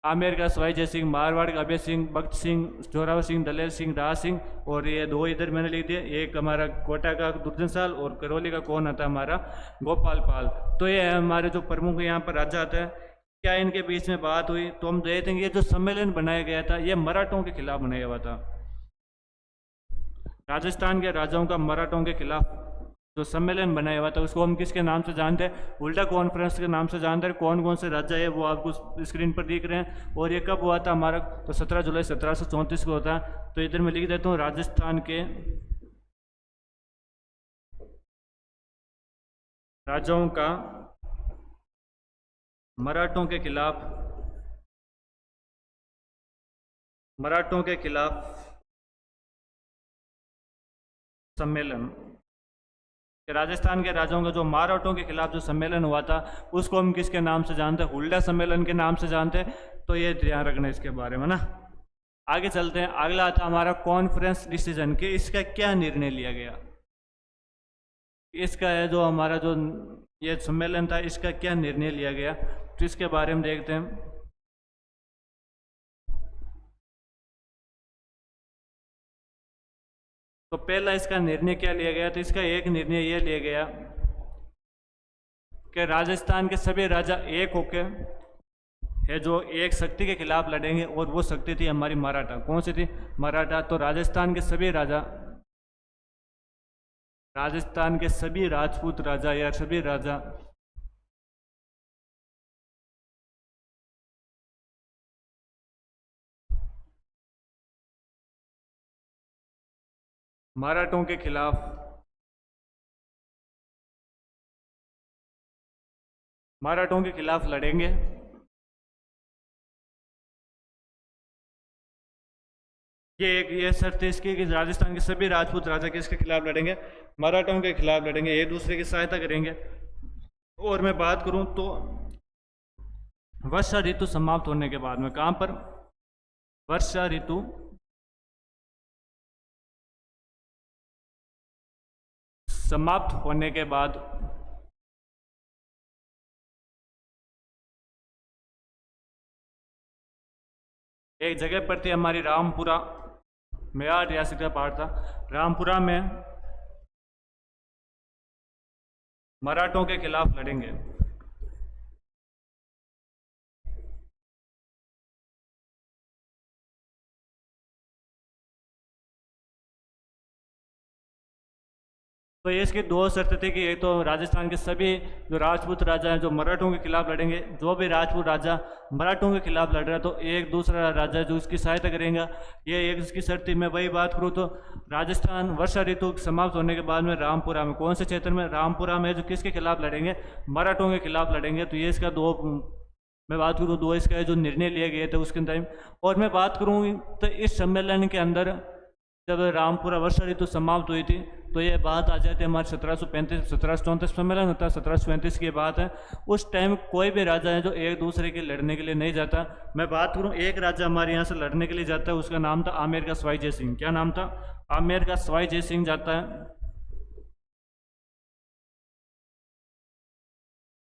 आमेर का सवाई जय सिंह, मारवाड़ का अभय सिंह, भक्त सिंह, जोरावर सिंह, दलेर सिंह, राज सिंह। और ये दो इधर मैंने लिख दिए, एक हमारा कोटा का दुर्जन साल और करौली का कौन आता है हमारा गोपाल पाल। तो ये है हमारे जो प्रमुख यहाँ पर राजा आता है। क्या इनके बीच में बात हुई, तो हम देखते हैं कि ये जो सम्मेलन बनाया गया था ये मराठों के खिलाफ बनाया हुआ था। राजस्थान के राजाओं का मराठों के खिलाफ जो सम्मेलन बनाया हुआ था उसको हम किसके नाम से जानते हैं, उल्टा कॉन्फ्रेंस के नाम से जानते हैं। कौन कौन से राजा है वो आपको स्क्रीन पर दिख रहे हैं। और ये कब हुआ था हमारा, तो 17 जुलाई 1734 को होता है। तो इधर मैं लिख देता हूँ, राजस्थान के राजाओं का मराठों के खिलाफ, मराठों के खिलाफ सम्मेलन। राजस्थान के राजाओं का जो मराठों के खिलाफ जो सम्मेलन हुआ था उसको हम किसके नाम से जानते हैं, हुल्डा सम्मेलन के नाम से जानते हैं। तो ये ध्यान रखना इसके बारे में ना। आगे चलते हैं, अगला आता हमारा कॉन्फ्रेंस डिसीजन कि इसका क्या निर्णय लिया गया। इसका है जो हमारा जो ये सम्मेलन था इसका क्या निर्णय लिया गया, तो इसके बारे में देखते हैं। तो पहला इसका निर्णय क्या लिया गया, तो इसका एक निर्णय यह लिया गया कि राजस्थान के सभी राजा एक होकर है जो एक शक्ति के खिलाफ लड़ेंगे, और वो शक्ति थी हमारी मराठा। कौन सी थी, मराठा। तो राजस्थान के सभी राजा, राजस्थान के सभी राजपूत राजा या सभी राजा मराठों के खिलाफ, मराठों के खिलाफ लड़ेंगे। ये शर्त है इसकी कि राजस्थान के सभी राजपूत राजा किसके खिलाफ लड़ेंगे, मराठों के खिलाफ लड़ेंगे, एक दूसरे की सहायता करेंगे। और मैं बात करूं तो वर्षा ऋतु समाप्त होने के बाद में, कहां पर, वर्षा ऋतु समाप्त होने के बाद एक जगह पर थी हमारी रामपुरा, मेवाड़ रियासत का पार्ट था। रामपुरा में मराठों के खिलाफ लड़ेंगे। तो ये इसकी दो शर्त थी कि एक तो राजस्थान के सभी जो राजपूत राजा हैं जो मराठों के खिलाफ लड़ेंगे, जो भी राजपूत राजा मराठों के खिलाफ लड़ रहा है तो एक दूसरा राजा जो उसकी सहायता करेगा, ये एक इसकी शर्त थी। मैं वही बात करूँ तो राजस्थान वर्षा ऋतु समाप्त होने के बाद में रामपुरा में, कौन से क्षेत्र में, रामपुरा में, जो किसके खिलाफ लड़ेंगे, मराठों के खिलाफ लड़ेंगे। तो ये इसका दो, मैं बात करूँ दो इसका जो निर्णय लिए गए थे उसके टाइम। और मैं बात करूँ तो इस सम्मेलन के अंदर जब रामपुरा वर्षा ऋतु समाप्त हुई थी तो ये बात आ जाती है हमारे 1734 सम्मेलन होता है, 1735 की बात है। उस टाइम कोई भी राजा है जो एक दूसरे के लड़ने के लिए नहीं जाता। मैं बात करूं एक राजा हमारे यहाँ से लड़ने के लिए जाता है, उसका नाम था आमेर का सवाई जय सिंह। क्या नाम था? आमेर का सवाई जय सिंह जाता है।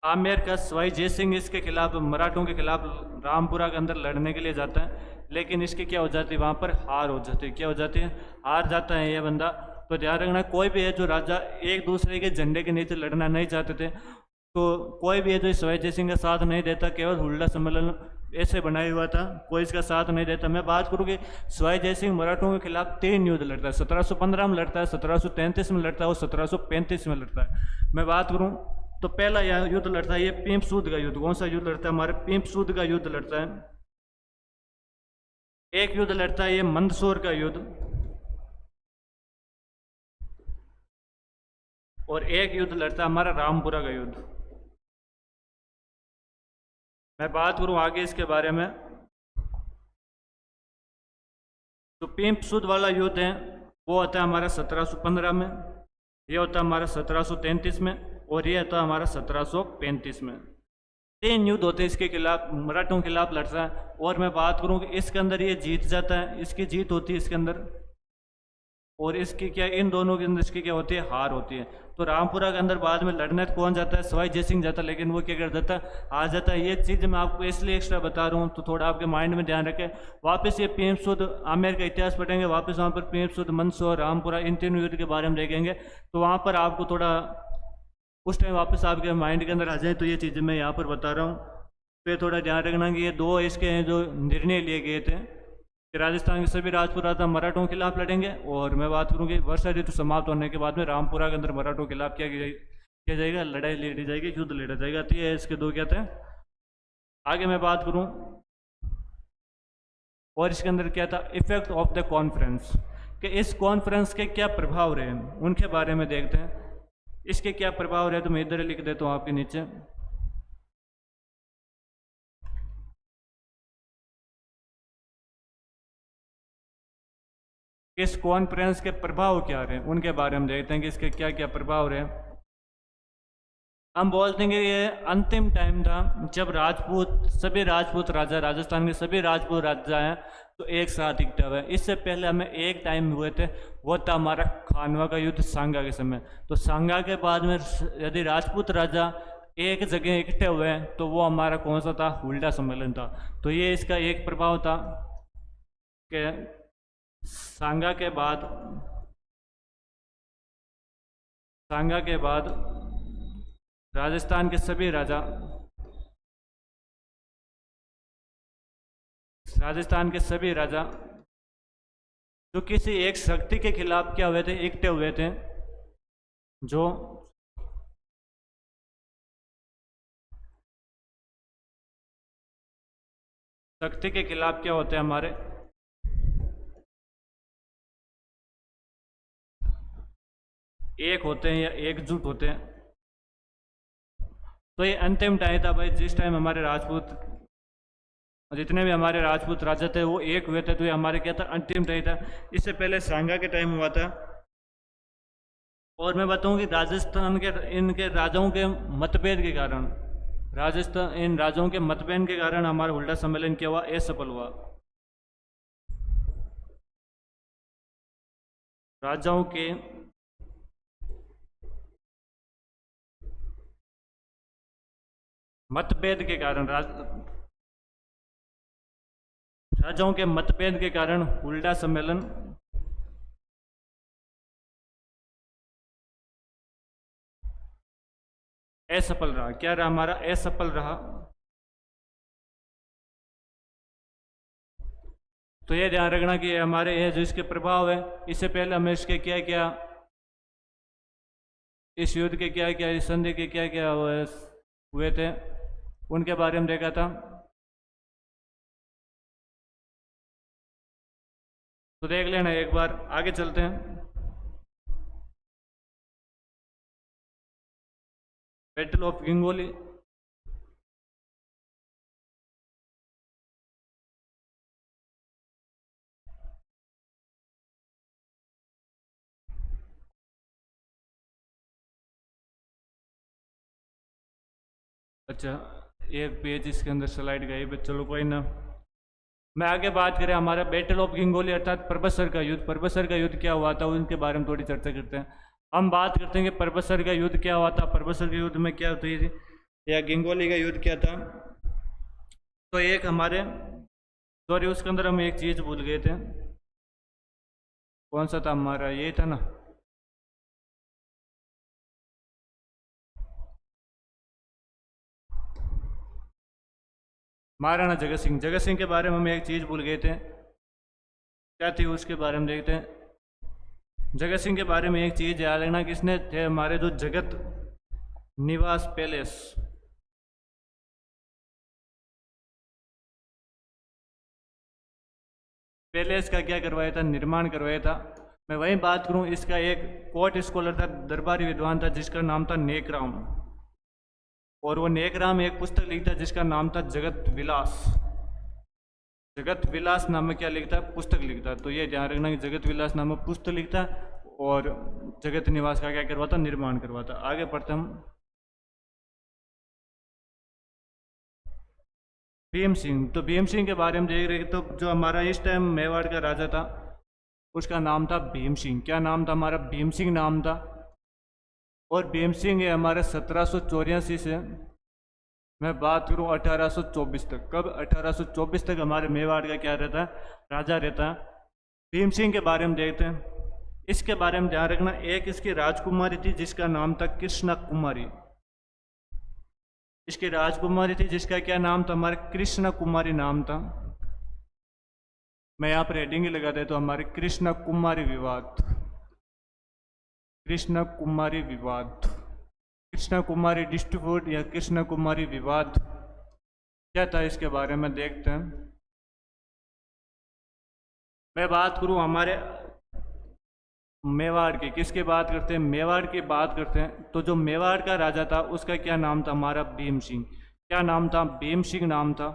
आमेर का सवाई जय सिंह इसके खिलाफ, मराठों के खिलाफ रामपुरा के अंदर लड़ने के लिए जाता है, लेकिन इसकी क्या हो जाती है, वहाँ पर हार हो जाती है। क्या हो जाती है? हार जाता है ये बंदा। तो ध्यान रखना, कोई भी है जो राजा एक दूसरे के झंडे के नीचे लड़ना नहीं चाहते थे, तो कोई भी है जो सवाई जय सिंह का साथ नहीं देता। केवल हुल्ला सम्मेलन ऐसे बनाया हुआ था, कोई इसका साथ नहीं देता। मैं बात करूँ कि सवाई जय सिंह मराठों के खिलाफ 3 युद्ध लड़ता है, 1715 में लड़ता है, 1733 में लड़ता है और 1735 में लड़ता है। मैं बात करूँ तो पहला यह युद्ध लड़ता है ये पीप सूद का युद्ध। कौन सा युद्ध लड़ता है? हमारे पीप सूद का युद्ध लड़ता है। एक युद्ध लड़ता है ये मंदसौर का युद्ध, और एक युद्ध लड़ता है हमारा रामपुरा का युद्ध। मैं बात करूं आगे इसके बारे में, तो पीप सूद वाला युद्ध है वो होता है हमारा 1715 में, ये होता है हमारा 1733 में, और ये होता है हमारा 1735 में। 3 युद्ध होते हैं इसके खिलाफ, मराठों के खिलाफ लड़ता है। और मैं बात करूं कि इसके अंदर ये जीत जाता है, इसकी जीत होती है इसके अंदर, और इसकी क्या, इन दोनों के अंदर इसकी क्या होती है, हार होती है। तो रामपुरा के अंदर बाद में लड़ने कौन जाता है? सवाई जय सिंह जाता है, लेकिन वो क्या कर देता है, हार जाता है। ये चीज़ मैं आपको इसलिए एक्स्ट्रा बता रहा हूँ तो थोड़ा आपके माइंड में ध्यान रखें। वापस ये पीप सूद आमेर का इतिहास पढ़ेंगे, वापस वहाँ पर पीप सूद, मंदसौर, रामपुरा, इन 3 युद्ध के बारे में देखेंगे, तो वहाँ पर आपको थोड़ा उस टाइम वापस आपके माइंड के अंदर आ जाए। तो ये चीज़ें मैं यहाँ पर बता रहा हूँ, तो ये थोड़ा ध्यान रखना कि ये 2 इसके हैं जो निर्णय लिए गए थे कि राजस्थान के सभी राजपूत राजा मराठों के खिलाफ लड़ेंगे। और मैं बात करूँ कि वर्षा ऋतु समाप्त होने के बाद में रामपुरा के अंदर मराठों के खिलाफ किया जाएगा, लड़ाई लड़ी जाएगी, युद्ध लड़ा जाएगा। तो ये इसके 2 क्या थे। आगे मैं बात करूँ और इसके अंदर क्या था, इफेक्ट ऑफ द कॉन्फ्रेंस, कि इस कॉन्फ्रेंस के क्या प्रभाव रहे उनके बारे में देखते हैं। इसके क्या प्रभाव रहे तो मैं इधर लिख देता हूँ आपके नीचे। इस कॉन्फ्रेंस के प्रभाव क्या रहे उनके बारे में देखते हैं कि इसके क्या क्या प्रभाव रहे। हम बोलते हैं कि ये अंतिम टाइम था जब राजपूत, सभी राजपूत राजा, राजस्थान के सभी राजपूत राजा हैं तो एक साथ इकट्ठा हुए। इससे पहले हमें एक टाइम हुए थे, वो था हमारा खानवा का युद्ध सांगा के समय। तो सांगा के बाद में यदि राजपूत राजा एक जगह इकट्ठे हुए तो वो हमारा कौन सा था, हुल्डा सम्मेलन था। तो ये इसका एक प्रभाव था कि सांगा के बाद राजस्थान के सभी राजा, जो किसी एक शक्ति के खिलाफ क्या हुए थे, इकट्ठे हुए थे। जो शक्ति के खिलाफ क्या होते हैं हमारे, एक होते हैं या एकजुट होते हैं। तो ये अंतिम टाइम था भाई, जिस टाइम हमारे राजपूत, जितने भी हमारे राजपूत राजा थे वो एक हुए थे। तो ये हमारे क्या था, अंतिम टाइम था। इससे पहले सांगा के टाइम हुआ था। और मैं बताऊं कि राजस्थान के इनके राजाओं के मतभेद के कारण, इन राजाओं के मतभेद के कारण हमारा हुल्डा सम्मेलन क्या हुआ, असफल हुआ। राजाओं के मतभेद के कारण, राजाओं के मतभेद के कारण हुल्डा सम्मेलन असफल रहा। क्या रहा हमारा, असफल रहा। तो ये ध्यान रखना कि हमारे ये जो इसके प्रभाव है, इससे पहले हमें इसके क्या क्या इस युद्ध के क्या क्या, इस संधि के क्या क्या हुए थे, उनके बारे में देखा था। तो देख लेना एक बार, आगे चलते हैं। Battle of Gangoli. अच्छा, एक पेज इसके अंदर स्लाइड गई पे, चलो कोई ना। मैं आगे बात करें हमारा बैटल ऑफ गंगोली अर्थात परबतसर का युद्ध। परबतसर का युद्ध क्या हुआ था उनके बारे में थोड़ी चर्चा करते हैं। हम बात करते हैं कि परबतसर का युद्ध क्या हुआ था, परबतसर के युद्ध में क्या हुई थी, या गंगोली का युद्ध क्या था। तो एक हमारे, सॉरी उसके अंदर हम एक चीज भूल गए थे, कौन सा था हमारा, ये था ना, महाराणा जगत सिंह। जगत सिंह के बारे में हम एक चीज भूल गए थे, क्या थी उसके बारे में देखते हैं। जगत सिंह के बारे में एक चीज याद रखना, किसने थे हमारे जो जगत निवास पैलेस, पैलेस का क्या करवाया था, निर्माण करवाया था। मैं वही बात करूं, इसका एक कोर्ट स्कॉलर था, दरबारी विद्वान था, जिसका नाम था नेकराम। और वो नेकराम एक पुस्तक लिखता जिसका नाम था जगत विलास। जगत विलास नामक क्या लिखता, पुस्तक लिखता। तो ये ध्यान रखना कि जगत विलास नामक पुस्तक लिखता और जगत निवास का क्या करवाता, निर्माण करवाता। आगे पढ़ते हम। भीम सिंह। तो भीम सिंह के बारे में देख रहे, तो जो हमारा इस टाइम मेवाड़ का राजा था उसका नाम था भीम सिंह। क्या नाम था हमारा, भीम सिंह नाम था। और भीम सिंह है हमारे 1784 से, मैं बात करूं 1824 तक। कब, 1824 तक हमारे मेवाड़ का क्या रहता है, राजा रहता है। भीम सिंह के बारे में देखते हैं। इसके बारे में ध्यान रखना, एक इसकी राजकुमारी थी जिसका नाम था कृष्णा कुमारी। इसकी राजकुमारी थी जिसका क्या नाम था, हमारे कृष्णा कुमारी नाम था। मैं यहाँ पर हेडिंग ही लगा दे तो हमारे कृष्णा कुमारी विवाद, कृष्णा कुमारी विवाद, कृष्णा कुमारी डिस्प्यूट या कृष्णा कुमारी विवाद क्या था, इसके बारे में देखते हैं। मैं बात करूं हमारे मेवाड़ की, किसकी बात करते हैं, मेवाड़ की बात करते हैं। तो जो मेवाड़ का राजा था उसका क्या नाम था, हमारा भीम सिंह। क्या नाम था, भीम सिंह नाम था।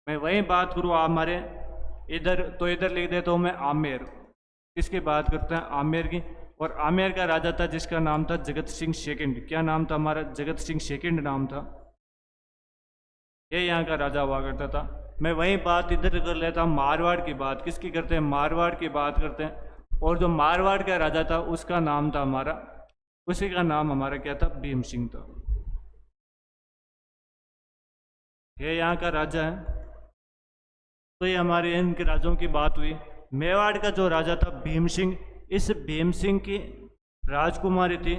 मैं वही बात करूं हमारे इधर, तो इधर लिख देता हूं मैं आमेर। किसकी बात करते हैं, आमेर की। और आमेर का राजा था जिसका नाम था जगत सिंह सेकंड। क्या नाम था हमारा, जगत सिंह सेकंड नाम था। ये यहाँ का राजा हुआ करता था। मैं वही बात इधर कर लेता हूँ, मारवाड़ की बात। किसकी करते हैं, मारवाड़ की बात करते हैं। और जो मारवाड़ का राजा था उसका नाम था हमारा, उसी का नाम हमारा क्या था, भीम सिंह था। ये यहाँ का राजा है। तो ये हमारे इनके राजाओं की बात हुई। मेवाड़ का जो राजा था भीम सिंह, इस भीम सिंह की राजकुमारी थी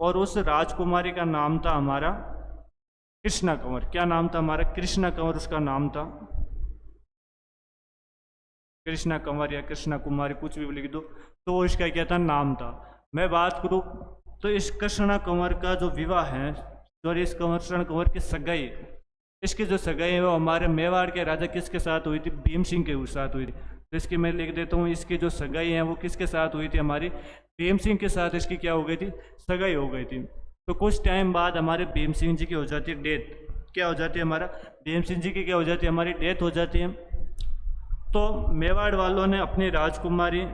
और उस राजकुमारी का नाम था हमारा कृष्णा कंवर। क्या नाम था हमारा, कृष्णा कंवर उसका नाम था। कृष्णा कंवर या कृष्णा कुमारी कुछ भी लिख दो, तो इसका क्या था, नाम था। मैं बात करूं तो इस कृष्णा कंवर का जो विवाह है, सॉरी इस कृष्णा कंवर की सगाई, इसकी जो सगाई है वो हमारे मेवाड़ के राजा किसके साथ हुई थी, भीम सिंह के साथ हुई थी। तो इसकी मैं लिख देता हूँ, इसकी जो सगाई है वो किसके साथ हुई थी, हमारी भीम सिंह के साथ इसकी क्या हो गई थी, सगाई हो गई थी। तो कुछ टाइम बाद हमारे भीम सिंह जी की हो जाती है डेथ। क्या हो जाती है, हमारा भीम सिंह जी की क्या हो जाती है, हमारी डेथ हो जाती है। तो मेवाड़ वालों ने अपनी राजकुमारी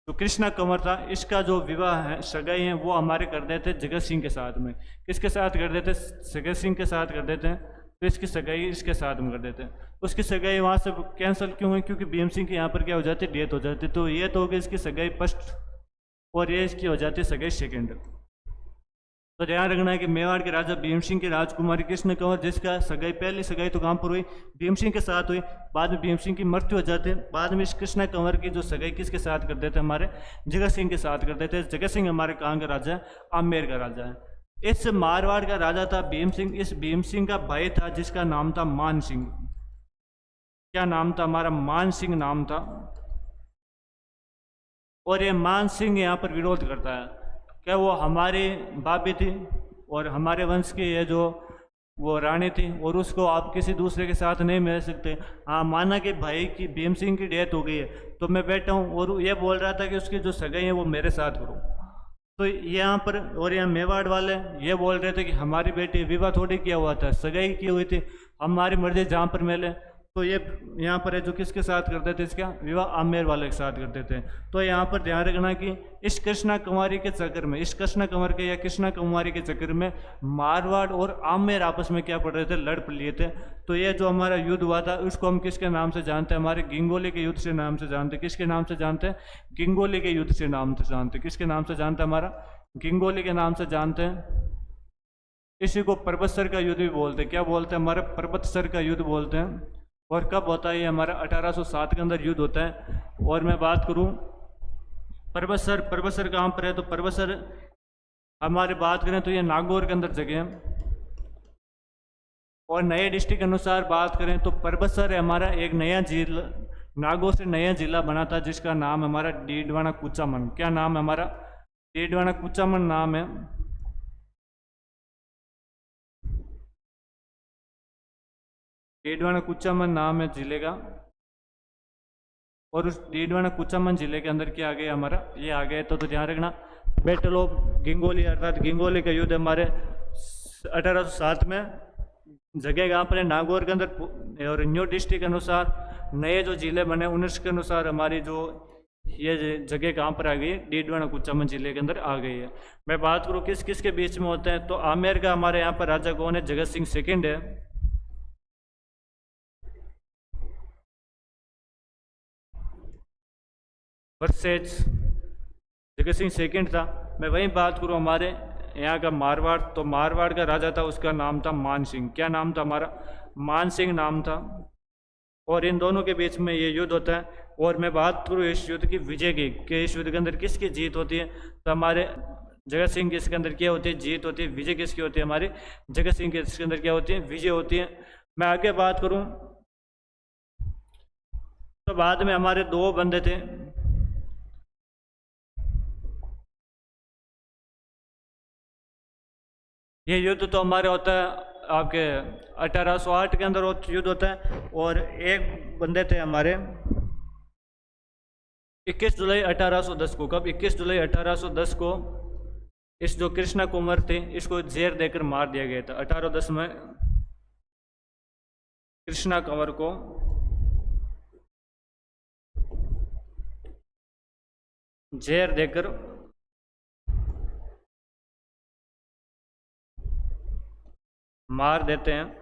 जो कृष्णा कंवर था, इसका जो विवाह है, सगाई है, वो हमारे कर देते जगत सिंह के साथ में। किसके साथ कर देते, जगत सिंह के साथ कर देते हैं। तो इसकी सगाई इसके साथ में कर देते हैं। उसकी सगाई वहाँ से कैंसिल क्यों हुई, क्योंकि भीम सिंह के यहाँ पर क्या हो जाती है, डेथ हो जाती है। तो ये तो हो गई इसकी सगाई फर्स्ट और ये इसकी हो जाती है सगाई सेकेंड। तो ध्यान रखना है कि मेवाड़ के राजा भीम सिंह की राजकुमारी कृष्ण कंवर, जिसका सगाई पहली सगाई तो कहाँ पर हुई, भीम सिंह के साथ हुई। बाद में भीम सिंह की मृत्यु हो जाती है। बाद में इस कृष्ण कंवर की जो सगाई किसके साथ कर देते, हमारे जगत सिंह के साथ कर देते। जगत सिंह हमारे कहाँ का राजा है, आमेर का राजा है। इस मारवाड़ का राजा था भीम सिंह। इस भीम सिंह का भाई था जिसका नाम था मान सिंह। क्या नाम था हमारा, मान सिंह नाम था। और ये मान सिंह यहाँ पर विरोध करता है क्या वो हमारी भाभी थी और हमारे वंश की ये जो वो रानी थी और उसको आप किसी दूसरे के साथ नहीं मिल सकते। हाँ, माना कि भाई की भीम सिंह की डेथ हो गई है तो मैं बैठा हूँ और ये बोल रहा था कि उसकी जो सगाई है वो मेरे साथ करो। तो यहाँ पर और यहाँ मेवाड़ वाले ये बोल रहे थे कि हमारी बेटी विवाह थोड़ी किया हुआ था, सगाई की हुई थी, हमारी मर्जी जहाँ पर मिले। तो ये यहाँ पर है जो किसके साथ करते थे, इसका विवाह आमेर वाले के साथ करते थे। तो यहाँ पर ध्यान रखना कि इस कृष्णा कुमारी के चक्कर में, इस कृष्णा कुमार के या कृष्णा कुमारी के चक्कर में मारवाड़ और आमेर आपस में क्या पड़ रहे थे, लड़ पड़ लिए थे। तो ये जो हमारा युद्ध हुआ था उसको हम किसके नाम से जानते हैं, हमारे गिंगोली के युद्ध से नाम से जानते हैं। किसके नाम से जानते हैं, गिंगोली के युद्ध से नाम से जानते हैं। किसके नाम से जानते हैं, हमारा गिंगोली के नाम से जानते हैं। इसी को पर्वत सर का युद्ध भी बोलते हैं। क्या बोलते हैं, हमारे पर्वत सर का युद्ध बोलते हैं। और कब होता है ये, हमारा 1807 के अंदर युद्ध होता है। और मैं बात करूं पर्वत सर कहाँ पर है, तो पर्वत सर हमारी बात करें तो ये नागौर के अंदर जगह है। और नए डिस्ट्रिक्ट अनुसार बात करें तो पर्वत सर हमारा एक नया जिला, नागौर से नया जिला बना था जिसका नाम हमारा डीडवाना कुचामन। क्या नाम है हमारा, डीडवाना कुचामन नाम है। डीडवाना कुचामन नाम है जिले का। और उस डीडवाना कुचामन जिले के अंदर क्या आ गया हमारा, ये आ गया। तो ध्यान रखना, बैटल ऑफ गिंगोली अर्थात गिंगोली का युद्ध हमारे 1807 में जगह कहाँ पर है, नागौर के अंदर। और न्यू डिस्ट्रिक्ट अनुसार नए जो जिले बने उनके अनुसार हमारी जो ये जगह कहाँ पर आ गई है, डीडवाना कुचामन जिले के अंदर आ गई है। मैं बात करूँ किस किस के बीच में होते हैं, तो आमेर का हमारे यहाँ पर राजा कौन है, जगत सिंह सेकेंड है। वर्सेज जगत सिंह सेकेंड था। मैं वहीं बात करूँ हमारे यहाँ का मारवाड़, तो मारवाड़ का राजा था उसका नाम था मान सिंह। क्या नाम था हमारा, मान सिंह नाम था। और इन दोनों के बीच में ये युद्ध होता है। और मैं बात करूँ इस युद्ध की विजय की, कि इस युद्ध के अंदर किसकी जीत होती है, तो हमारे जगत सिंह के इसके अंदर क्या होती है, जीत होती है। विजय किसकी होती है, हमारे जगत सिंह के इसके अंदर क्या होती है, विजय होती है। मैं आगे बात करूँ तो बाद में हमारे दो बंदे थे, ये युद्ध तो हमारे होता है आपके 1808 के अंदर युद्ध होता है। और एक बंदे थे हमारे 21 जुलाई 1810 को, कब 21 जुलाई 1810 को इस जो कृष्णा कुमार थे इसको जेर देकर मार दिया गया था। 1810 में कृष्णा कुमार को जेर देकर मार देते हैं।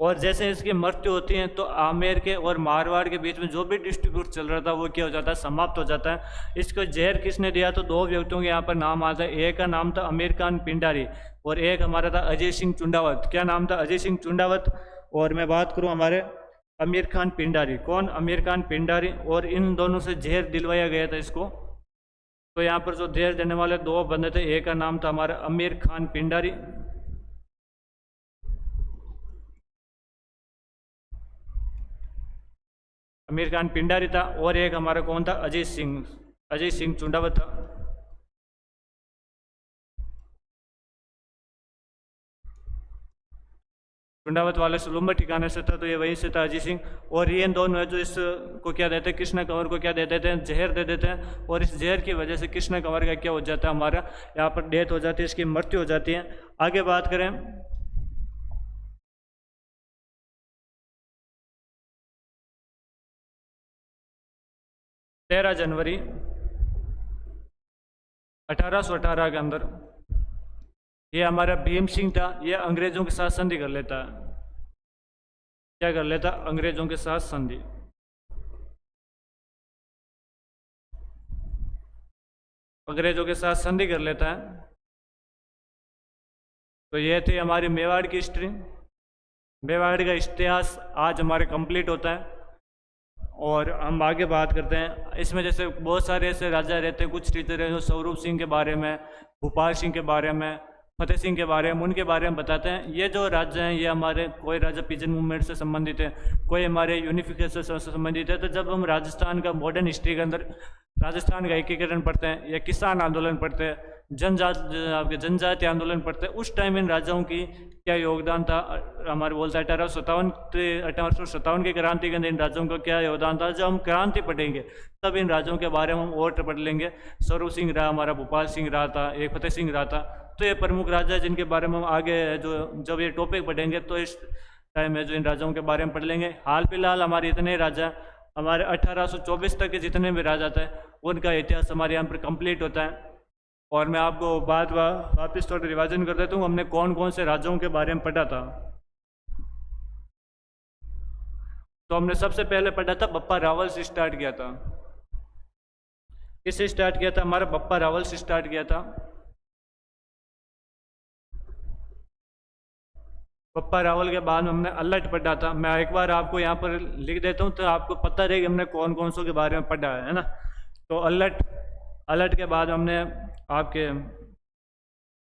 और जैसे इसकी मृत्यु होती है तो आमेर के और मारवाड़ के बीच में जो भी डिस्ट्रीब्यूट चल रहा था वो क्या हो जाता है, समाप्त हो जाता है। इसको जहर किसने दिया, तो दो व्यक्तियों के यहाँ पर नाम आता है। एक का नाम था अमीर खान पिंडारी और एक हमारा था अजय सिंह चुंडावत। क्या नाम था, अजय सिंह चुंडावत। और मैं बात करूँ हमारे अमीर खान पिंडारी, कौन, अमीर खान पिंडारी। और इन दोनों से जहर दिलवाया गया था इसको। तो यहाँ पर जो जहर देने वाले दो बंदे थे, एक का नाम था हमारा अमीर खान पिंडारी अमीर खान पिंडारी था। और एक हमारा कौन था, अजय सिंह चुंडावत था। चुंडावत वाले सुलुम्बर ठिकाने से था, तो ये वहीं से था अजय सिंह। और ये दोनों है जो इसको क्या देते हैं, कृष्णा कंवर को क्या दे देते हैं, जहर दे देते हैं। और इस जहर की वजह से कृष्णा कंवर का क्या हो जाता है, हमारा यहाँ पर डेथ हो जाती है, इसकी मृत्यु हो जाती है। आगे बात करें 13 जनवरी 1818 के अंदर ये हमारा भीम सिंह था, ये अंग्रेजों के साथ संधि कर लेता है। क्या कर लेता, अंग्रेजों के साथ संधि। अंग्रेजों के साथ संधि कर लेता है। तो ये थी हमारी मेवाड़ की हिस्ट्री। मेवाड़ का इतिहास आज हमारे कंप्लीट होता है। और हम आगे बात करते हैं। इसमें जैसे बहुत सारे ऐसे राजा रहते हैं, कुछ टीचर हैं जो स्वरूप सिंह के बारे में, भूपाल सिंह के बारे में, फतेह सिंह के बारे में, उनके बारे में बताते हैं। ये जो राजा हैं ये हमारे, कोई राजा पिजन मूवमेंट से संबंधित है, कोई हमारे यूनिफिकेशन से संबंधित है। तो जब हम राजस्थान का मॉडर्न हिस्ट्री के अंदर राजस्थान का एकीकरण पढ़ते हैं या किसान आंदोलन पढ़ते हैं, आपके जनजाति आंदोलन पढ़ते हैं, उस टाइम इन राजाओं की क्या योगदान था। हमारे बोलता है 1857 की क्रांति के अंदर इन राजाओं का क्या योगदान था। जब हम क्रांति पढ़ेंगे तब इन राजाओं के बारे में हम और पढ़ लेंगे। स्वरूप सिंह रहा, हमारा भोपाल सिंह रहा था, एक फतेह सिंह रहा था। तो ये प्रमुख राजा है जिनके बारे में हम आगे जो जब ये टॉपिक पढ़ेंगे तो इस टाइम में जो इन राजाओं के बारे में पढ़ लेंगे। हाल फिलहाल हमारे इतने राजा, हमारे 1824 तक के जितने भी राजा थे उनका इतिहास हमारे यहाँ पर कंप्लीट होता है। और मैं आपको बात वापस थोड़ा रिवाइजन कर देता हूँ, हमने कौन कौन से राजाओं के बारे में पढ़ा था। तो हमने सबसे पहले पढ़ा था बप्पा रावल से स्टार्ट किया था। किससे स्टार्ट किया था? हमारा बप्पा रावल से स्टार्ट किया था। बप्पा रावल के बाद हमने अल्लट पढ़ा था। मैं एक बार आपको यहाँ पर लिख देता हूँ तो आपको पता रहे कि हमने कौन कौन सो के बारे में पढ़ा है ना। तो अल्लट के बाद हमने आपके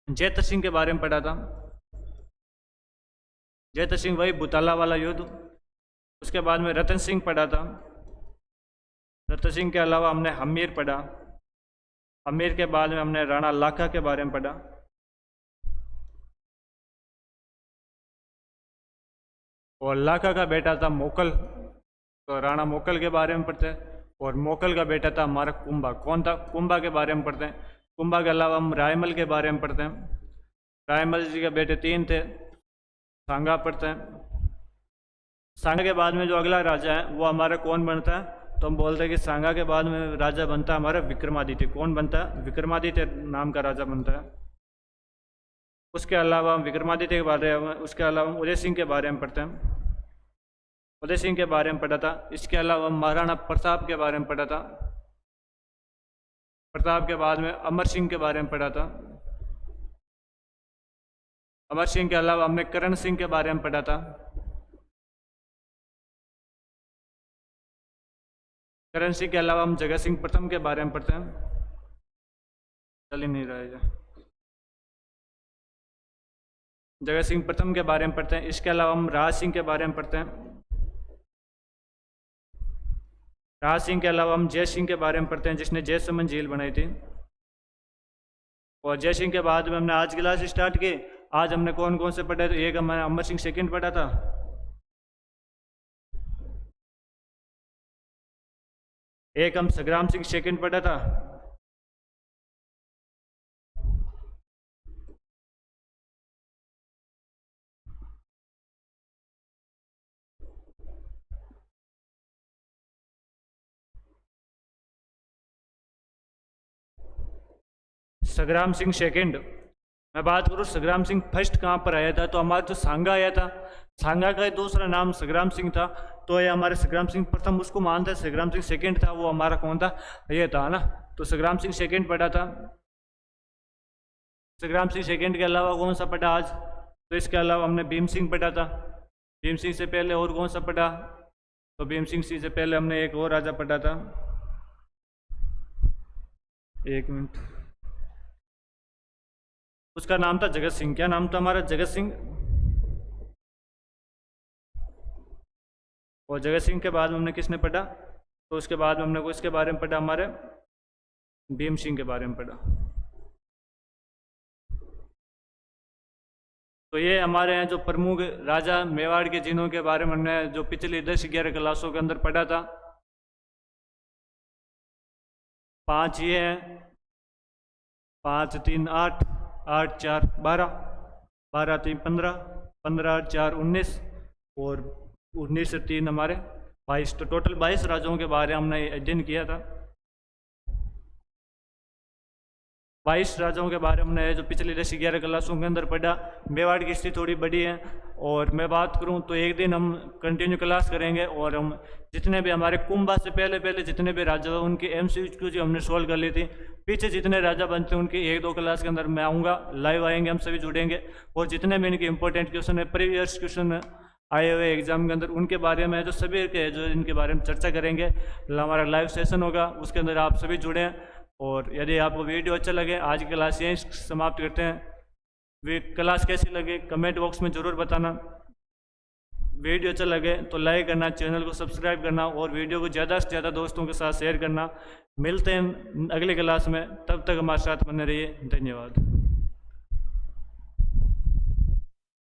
जैत सिंह के बारे में पढ़ा था। जैत सिंह वही भूताला वाला युद्ध। उसके बाद में रतन सिंह पढ़ा था। रतन सिंह के अलावा हमने हमीर पढ़ा। हमीर के बाद में हमने राणा लाखा के बारे में पढ़ा। और लाखा का बेटा था मोकल, तो राणा मोकल के बारे में पढ़ते हैं। और मोकल का बेटा था हमारा कुंभा। कौन था? कुंभा के बारे में पढ़ते हैं। कुंभा के अलावा हम रायमल के बारे में पढ़ते हैं। रायमल जी के बेटे 3 थे। सांगा पढ़ते हैं। सांगा के बाद में जो अगला राजा है वो हमारा कौन बनता है? तो हम बोलते हैं कि सांगा के बाद में राजा बनता है हमारा विक्रमादित्य। कौन बनता है? विक्रमादित्य नाम का राजा बनता है। उसके अलावा हम विक्रमादित्य के बारे में, उसके अलावा हम उदय सिंह के बारे में पढ़ते हैं। उदय सिंह के बारे में पढ़ा था। इसके अलावा महाराणा प्रताप के बारे में पढ़ा था। प्रताप के बाद में अमर सिंह के बारे में पढ़ा था। अमर सिंह के अलावा हमने करण सिंह के बारे में पढ़ा था। करण सिंह के अलावा हम जगत सिंह प्रथम के बारे में पढ़ते हैं। चल ही नहीं रहा है। जगत सिंह प्रथम के बारे में पढ़ते हैं। इसके अलावा हम राज सिंह के बारे में पढ़ते हैं। राज सिंह के अलावा हम जय सिंह के बारे में पढ़ते हैं जिसने जयसमंद झील बनाई थी। और जय सिंह के बाद में हमने आज क्लास स्टार्ट की। आज हमने कौन कौन से पढ़े? तो एक हमने अमर सिंह सेकंड पढ़ा था। एक हम संग्राम सिंह सेकंड पढ़ा था। संग्राम सिंह सेकंड। मैं बात करूँ संग्राम सिंह फर्स्ट कहाँ पर आया था, तो हमारा जो सांगा आया था, सांगा का दूसरा नाम संग्राम सिंह था। तो ये हमारे संग्राम सिंह प्रथम उसको मानते हैं। संग्राम सिंह सेकंड था वो हमारा कौन था? ये था ना। तो संग्राम सिंह सेकंड पढ़ा था। संग्राम सिंह सेकंड के अलावा कौन सा पढ़ा आज? तो इसके अलावा हमने भीम सिंह पढ़ा था। भीम सिंह से पहले और कौन सा पढ़ा? तो भीम सिंह से पहले हमने एक और राजा पढ़ा था। एक मिनट, उसका नाम था जगत सिंह। क्या नाम था हमारा? जगत सिंह। और जगत सिंह के बाद में हमने किसने पढ़ा? तो उसके बाद में हमने को इसके बारे में पढ़ा, हमारे भीम सिंह के बारे में पढ़ा। तो ये हमारे यहाँ जो प्रमुख राजा मेवाड़ के जिन्हों के बारे में हमने जो पिछली 10-11 क्लासों के अंदर पढ़ा था, 5 ये हैं। 5, 3, 8, 8, 4, 12, 12, 3, 15, 15, 4, 19 और 19 से 3 हमारे 22। तो टोटल 22 राजाओं के बारे में हमने अध्ययन किया था। 22 राजाओं के बारे में हमने जो पिछले 10-11 क्लासों के अंदर पढ़ा। मेवाड़ की स्थिति थोड़ी बड़ी है और मैं बात करूं तो एक दिन हम कंटिन्यू क्लास करेंगे और हम जितने भी हमारे कुंभा से पहले जितने भी राजा हैं उनकी MCQ जो हमने सोल्व कर ली थी। पीछे जितने राजा बनते हैं उनकी 1-2 क्लास के अंदर मैं आऊँगा, लाइव आएंगे, हम सभी जुड़ेंगे और जितने भी इनके इंपॉर्टेंट क्वेश्चन है, प्रीवियस क्वेश्चन आए हुए एग्जाम के अंदर, उनके बारे में जो सभी के जो इनके बारे में चर्चा करेंगे। हमारा लाइव सेशन होगा, उसके अंदर आप सभी जुड़ें। और यदि आपको वीडियो अच्छा लगे, आज की क्लास यहीं समाप्त करते हैं। वे क्लास कैसी लगे कमेंट बॉक्स में ज़रूर बताना। वीडियो अच्छा लगे तो लाइक करना, चैनल को सब्सक्राइब करना और वीडियो को ज़्यादा से ज़्यादा दोस्तों के साथ शेयर करना। मिलते हैं अगले क्लास में, तब तक हमारे साथ बने रहिए। धन्यवाद।